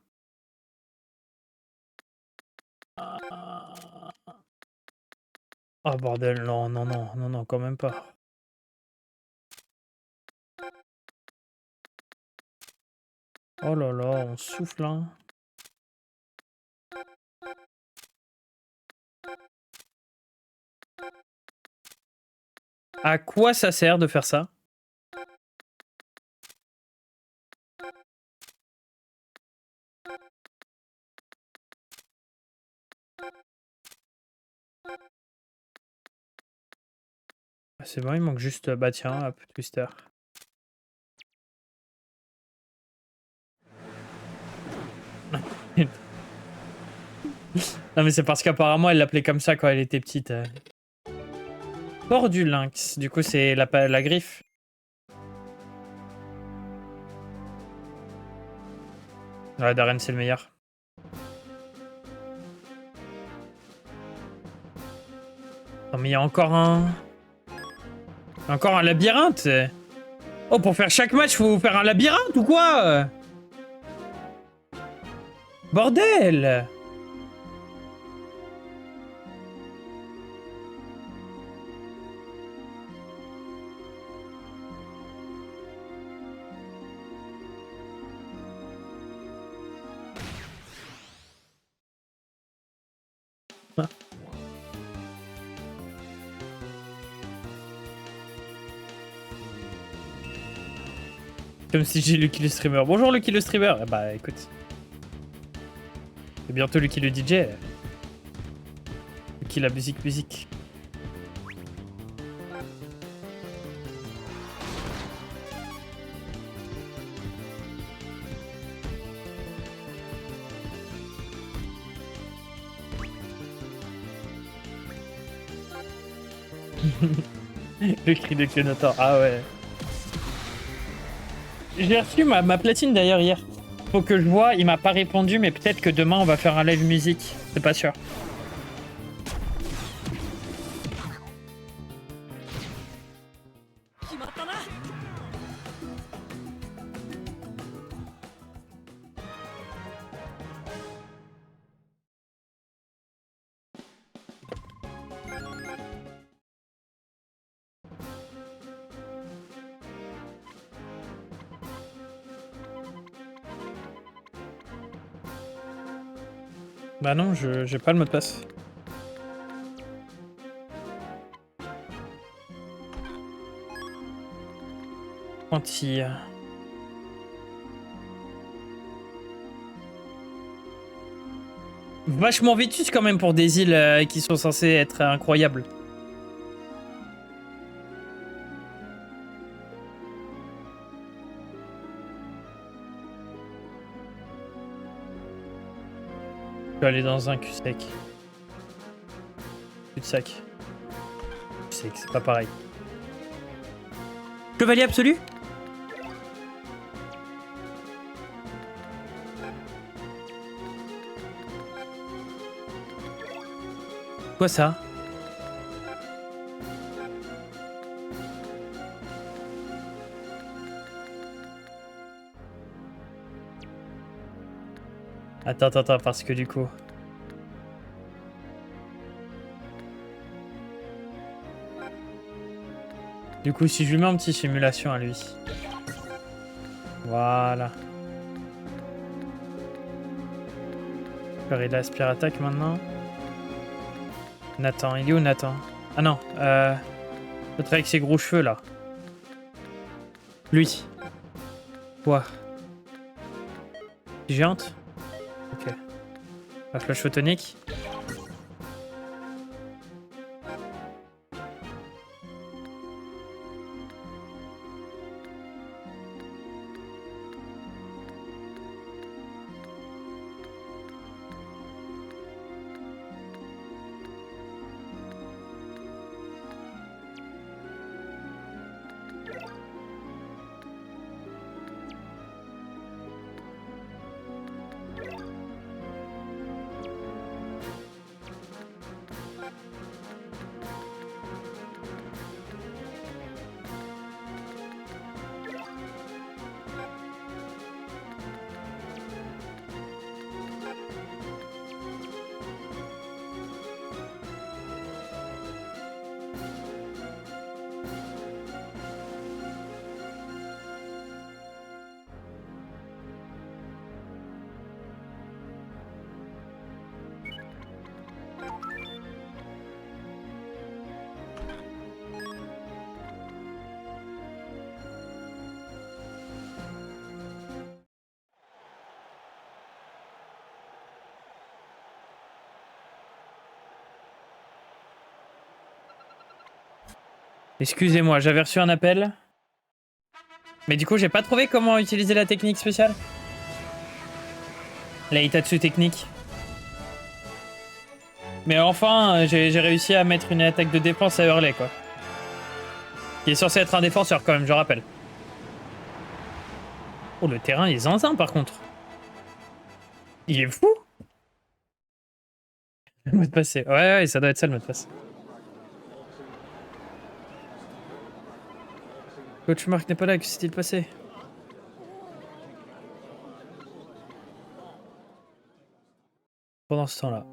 Oh bordel, non, quand même pas. Oh là là, on souffle hein. À quoi ça sert de faire ça? Ah, c'est bon, il manque juste. Bah tiens, hop, Twister. Non, mais c'est parce qu'apparemment, elle l'appelait comme ça quand elle était petite. Port du lynx. Du coup, c'est la griffe. Ouais, Darren, c'est le meilleur. Non, mais il y a encore un. Encore un labyrinthe. Oh, pour faire chaque match, faut faire un labyrinthe ou quoi? Bordel! Comme si j'ai Lucky le streamer. Bonjour Lucky le streamer. Eh bah écoute. Et bientôt Lucky le DJ. Lucky la musique. Le cri de Clonotor. Ah ouais. J'ai reçu ma platine d'ailleurs hier. Faut que je vois, il m'a pas répondu, mais peut-être que demain on va faire un live musique. C'est pas sûr. Bah non, j'ai pas le mot de passe. Pointille. Vachement vétus quand même pour des îles qui sont censées être incroyables. Je vais aller dans un cul sec. Cul de sac. Cul sec, c'est pas pareil. Chevalier absolu? Quoi ça? Attends, parce que du coup... Du coup, si je lui mets un petit simulation à lui. Voilà. Faire il aspire attaque maintenant. Nathan, il est où Nathan? Ah non, l'autre avec ses gros cheveux là. Lui. Quoi? Géante? Ok. La flash photonique. Excusez-moi, j'avais reçu un appel. Mais du coup, j'ai pas trouvé comment utiliser la technique spéciale. La Hitatsu technique. Mais enfin, j'ai réussi à mettre une attaque de défense à Hurley, quoi. Qui est censé être un défenseur, quand même, je rappelle. Oh, le terrain est zinzin, par contre. Il est fou. Le mot de passe, ouais, ça doit être ça, le mot de passe. Coach Marc n'est pas là, que s'est-il passé? Pendant ce temps-là.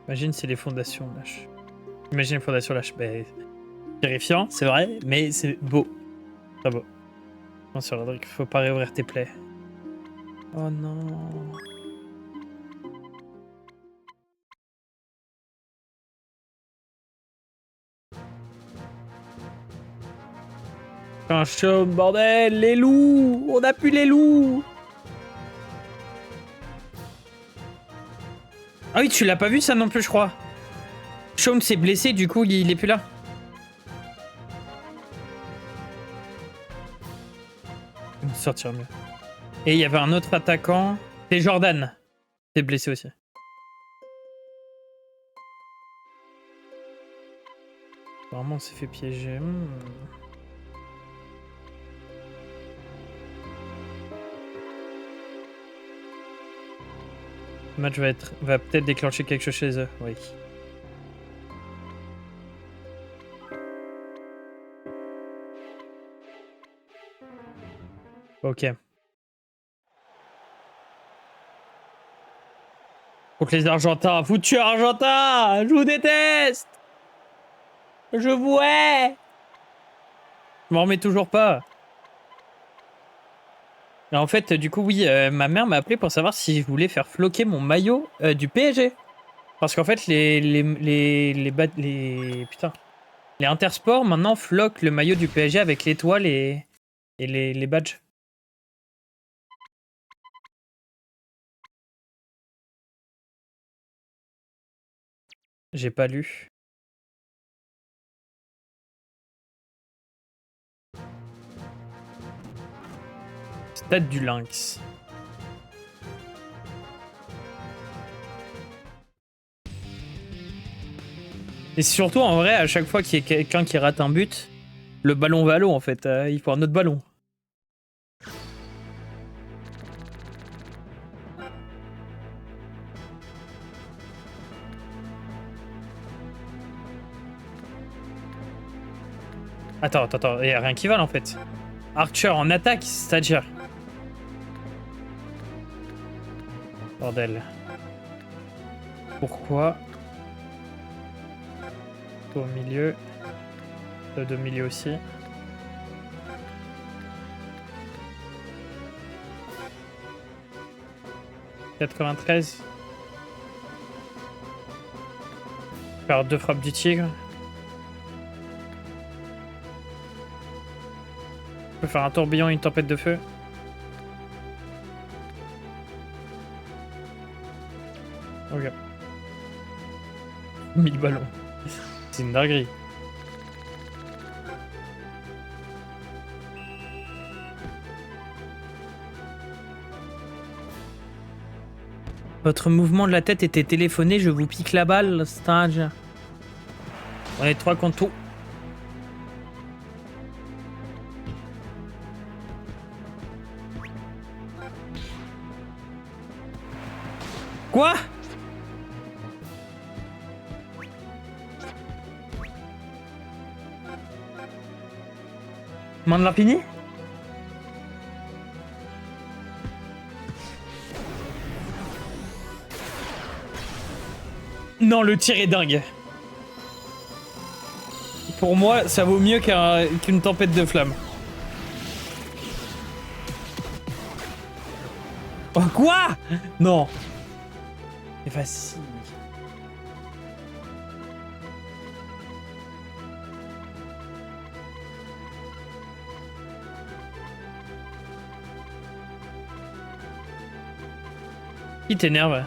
Imagine si les fondations lâchent. Imagine les fondations lâchent. Ben, terrifiant, c'est vrai, mais c'est beau. Très beau. Attention, Rodrigue, faut pas réouvrir tes plaies. Oh non. Un chaume, bordel, les loups! On a pu les loups! Ah oui, tu l'as pas vu ça non plus, je crois. Chaume s'est blessé, du coup, il est plus là. Il va sortir mieux. Et il y avait un autre attaquant. C'est Jordan. C'est blessé aussi. Apparemment, on s'est fait piéger. Le match va peut-être déclencher quelque chose chez eux, oui. Ok. Contre les Argentins, foutu Argentin, je vous déteste. Je vous hais. Je m'en remets toujours pas. Et en fait, du coup, oui, ma mère m'a appelé pour savoir si je voulais faire floquer mon maillot du PSG. Parce qu'en fait, putain, les Intersports maintenant floquent le maillot du PSG avec l'étoile et les badges. J'ai pas lu. Stade du Lynx. Et surtout, en vrai, à chaque fois qu'il y a quelqu'un qui rate un but, le ballon va à l'eau, en fait. Il faut un autre ballon. Attends, il n'y a rien qui va, là, en fait. Archer en attaque, c'est-à-dire... Bordel. Pourquoi? Toi au milieu. Toi de milieu aussi. « 93. Faire 2 frappes du tigre. On peut faire un tourbillon et une tempête de feu. Ok. 1000 ballons. C'est une dinguerie. Votre mouvement de la tête était téléphoné, je vous pique la balle, stage. On est 3 contre tout. Quoi? Main de l'infini? Non, le tir est dingue. Pour moi, ça vaut mieux qu'une tempête de flammes. Oh, quoi? Non. C'est facile. Qui t'énerve?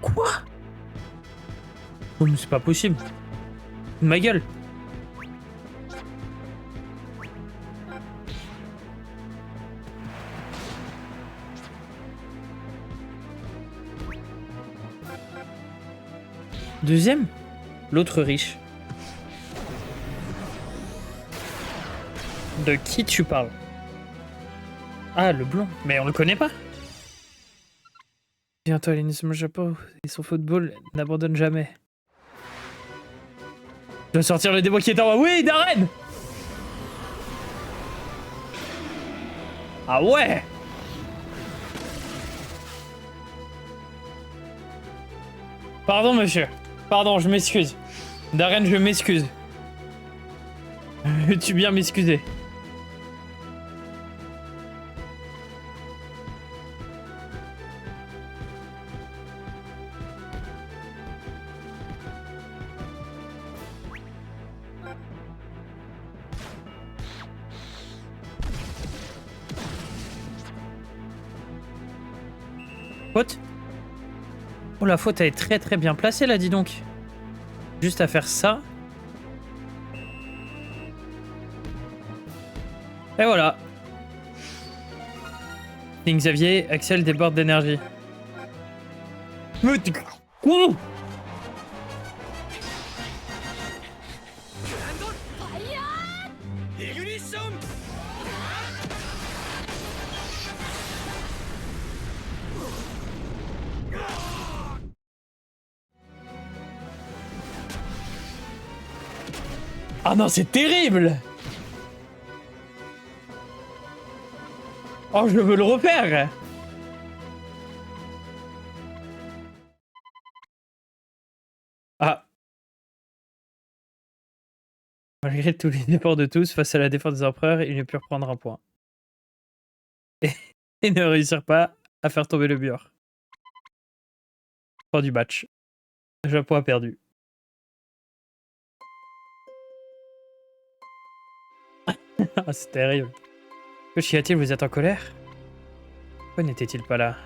Quoi? Oh, mais c'est pas possible. Ma gueule. Deuxième? L'autre riche. De qui tu parles? Ah, le blond. Mais on le connaît pas. Bientôt, l'Inazuma Japon et son football n'abandonne jamais. Je dois sortir le démon qui est en moi. Oui, Darren! Ah ouais! Pardon, monsieur. Pardon, je m'excuse. Darren, je m'excuse. Veux-tu bien m'excuser? Faute? Oh, la faute, elle est très très bien placée là, dis donc. Juste à faire ça. Et voilà. King Xavier, Axel déborde d'énergie. Mais quoi? Ah non, c'est terrible! Oh, je veux le refaire! Ah. Malgré tous les efforts de tous, face à la défense des empereurs, il ne put reprendre un point. Et ne réussir pas à faire tomber le mur. Fin du match. Le Japon a perdu. Ah, c'est terrible. Que Chiatil, vous êtes en colère? Pourquoi n'était-il pas là?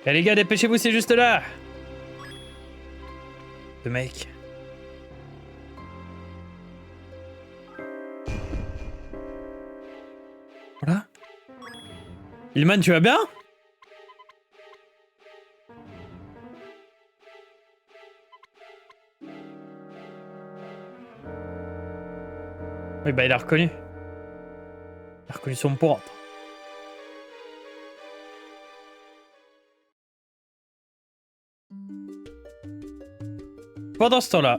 Eh les gars, dépêchez-vous, c'est juste là! Le mec. Voilà. Ilman, tu vas bien? Oui, bah il a reconnu. Il a reconnu son propre. Pendant ce temps-là...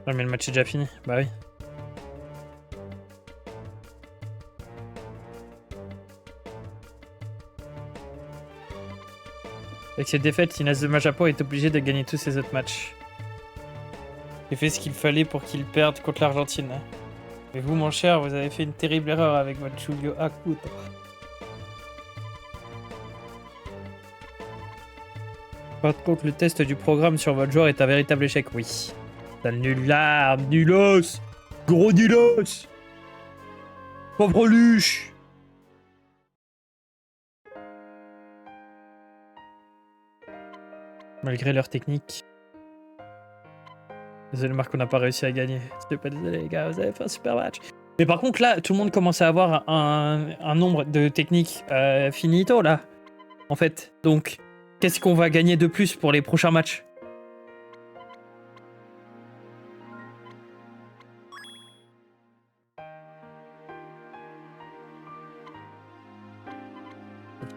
Ah, mais le match est déjà fini. Bah oui. Avec cette défaite, Inazuma Japon est obligé de gagner tous ses autres matchs. Il fait ce qu'il fallait pour qu'il perde contre l'Argentine. Mais vous, mon cher, vous avez fait une terrible erreur avec votre Julio Akuto. Par contre, le test du programme sur votre joueur est un véritable échec, oui. Sale nullard, nulos, gros nulos, pauvre luche. Malgré leur technique. Désolé Marc, on n'a pas réussi à gagner. Je suis pas désolé les gars, vous avez fait un super match. Mais par contre là, tout le monde commence à avoir un nombre de techniques finito là. En fait, donc qu'est-ce qu'on va gagner de plus pour les prochains matchs?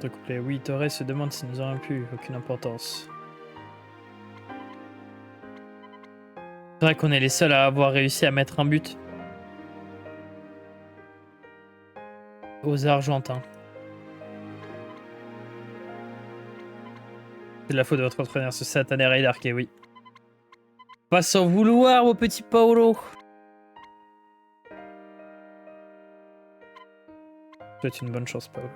Couplet. Oui, Torres se demande si nous aurions plus aucune importance. C'est vrai qu'on est les seuls à avoir réussi à mettre un but aux Argentins. C'est de la faute de votre entraîneur, ce satané Ray Dark, oui. Pas sans vouloir, mon petit Paolo. Je souhaite une bonne chance, Paolo.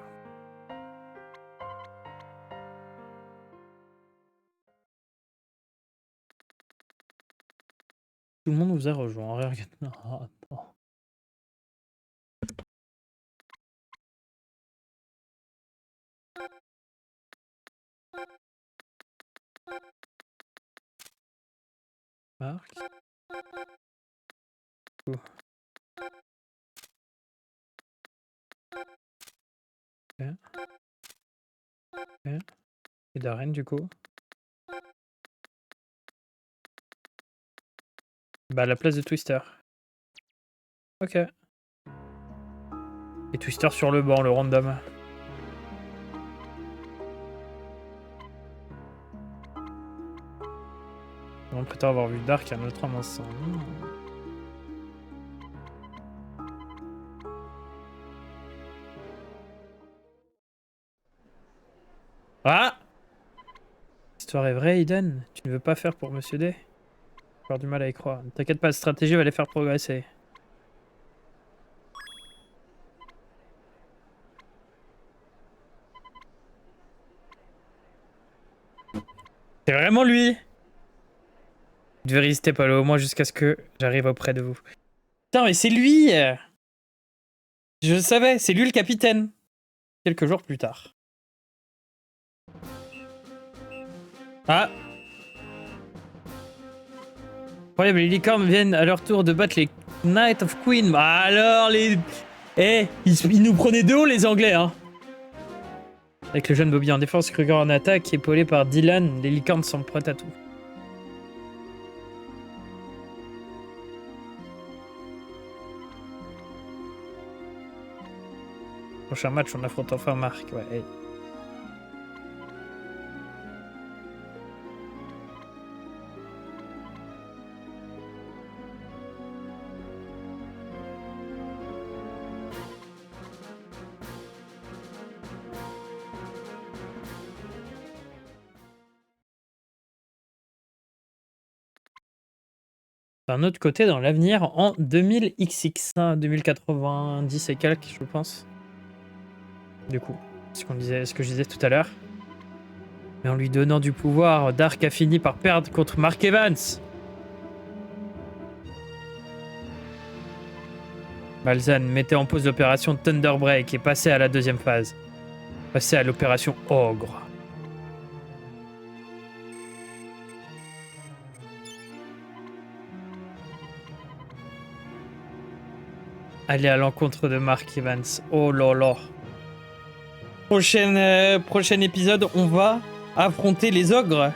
Tout le monde vous a rejoint. Regarde. Ah, attends. Marc. Oh. Ok. Ok. Et Darren du coup. Bah à la place de Twister. Ok. Et Twister sur le banc, le random. On prétend avoir vu Dark un autre homme ensemble. Ah! L'histoire est vraie, Eden. Tu ne veux pas faire pour Monsieur D? J'ai encore du mal à y croire. Ne t'inquiète pas, la stratégie va les faire progresser. C'est vraiment lui! Vous devez résister, Palo, au moins jusqu'à ce que j'arrive auprès de vous. Putain, mais c'est lui! Je le savais, c'est lui le capitaine. Quelques jours plus tard. Ah! Incroyable, les licornes viennent à leur tour de battre les Knight of Queen. Bah alors, les... Eh, ils nous prenaient de haut, les Anglais, hein. Avec le jeune Bobby en défense, Kruger en attaque, épaulé par Dylan, les licornes sont prêtes à tout. Prochain match, on affronte enfin Marc, ouais. Hey. D'un autre côté, dans l'avenir, en 2000XX, hein, 2090 et quelques, je pense. Du coup, ce que je disais tout à l'heure. Mais en lui donnant du pouvoir, Dark a fini par perdre contre Mark Evans. Malzahn mettait en pause l'opération Thunderbreak et passait à la deuxième phase. Passait à l'opération Ogre. Aller à l'encontre de Mark Evans. Oh là là. Prochain épisode, on va affronter les ogres.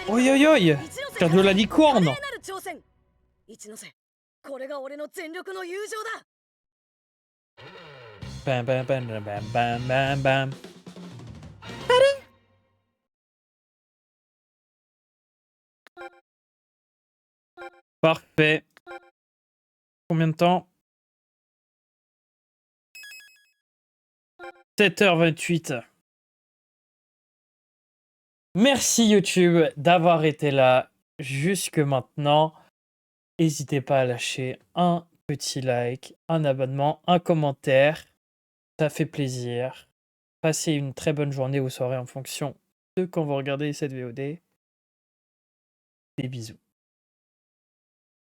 Oi oi oi, faire de la licorne. Bam bam bam bam bam bam bam. Parfait. Combien de temps? 7h28. Merci YouTube d'avoir été là jusque maintenant. N'hésitez pas à lâcher un petit like, un abonnement, un commentaire. Ça fait plaisir. Passez une très bonne journée ou soirée en fonction de quand vous regardez cette VOD. Des bisous.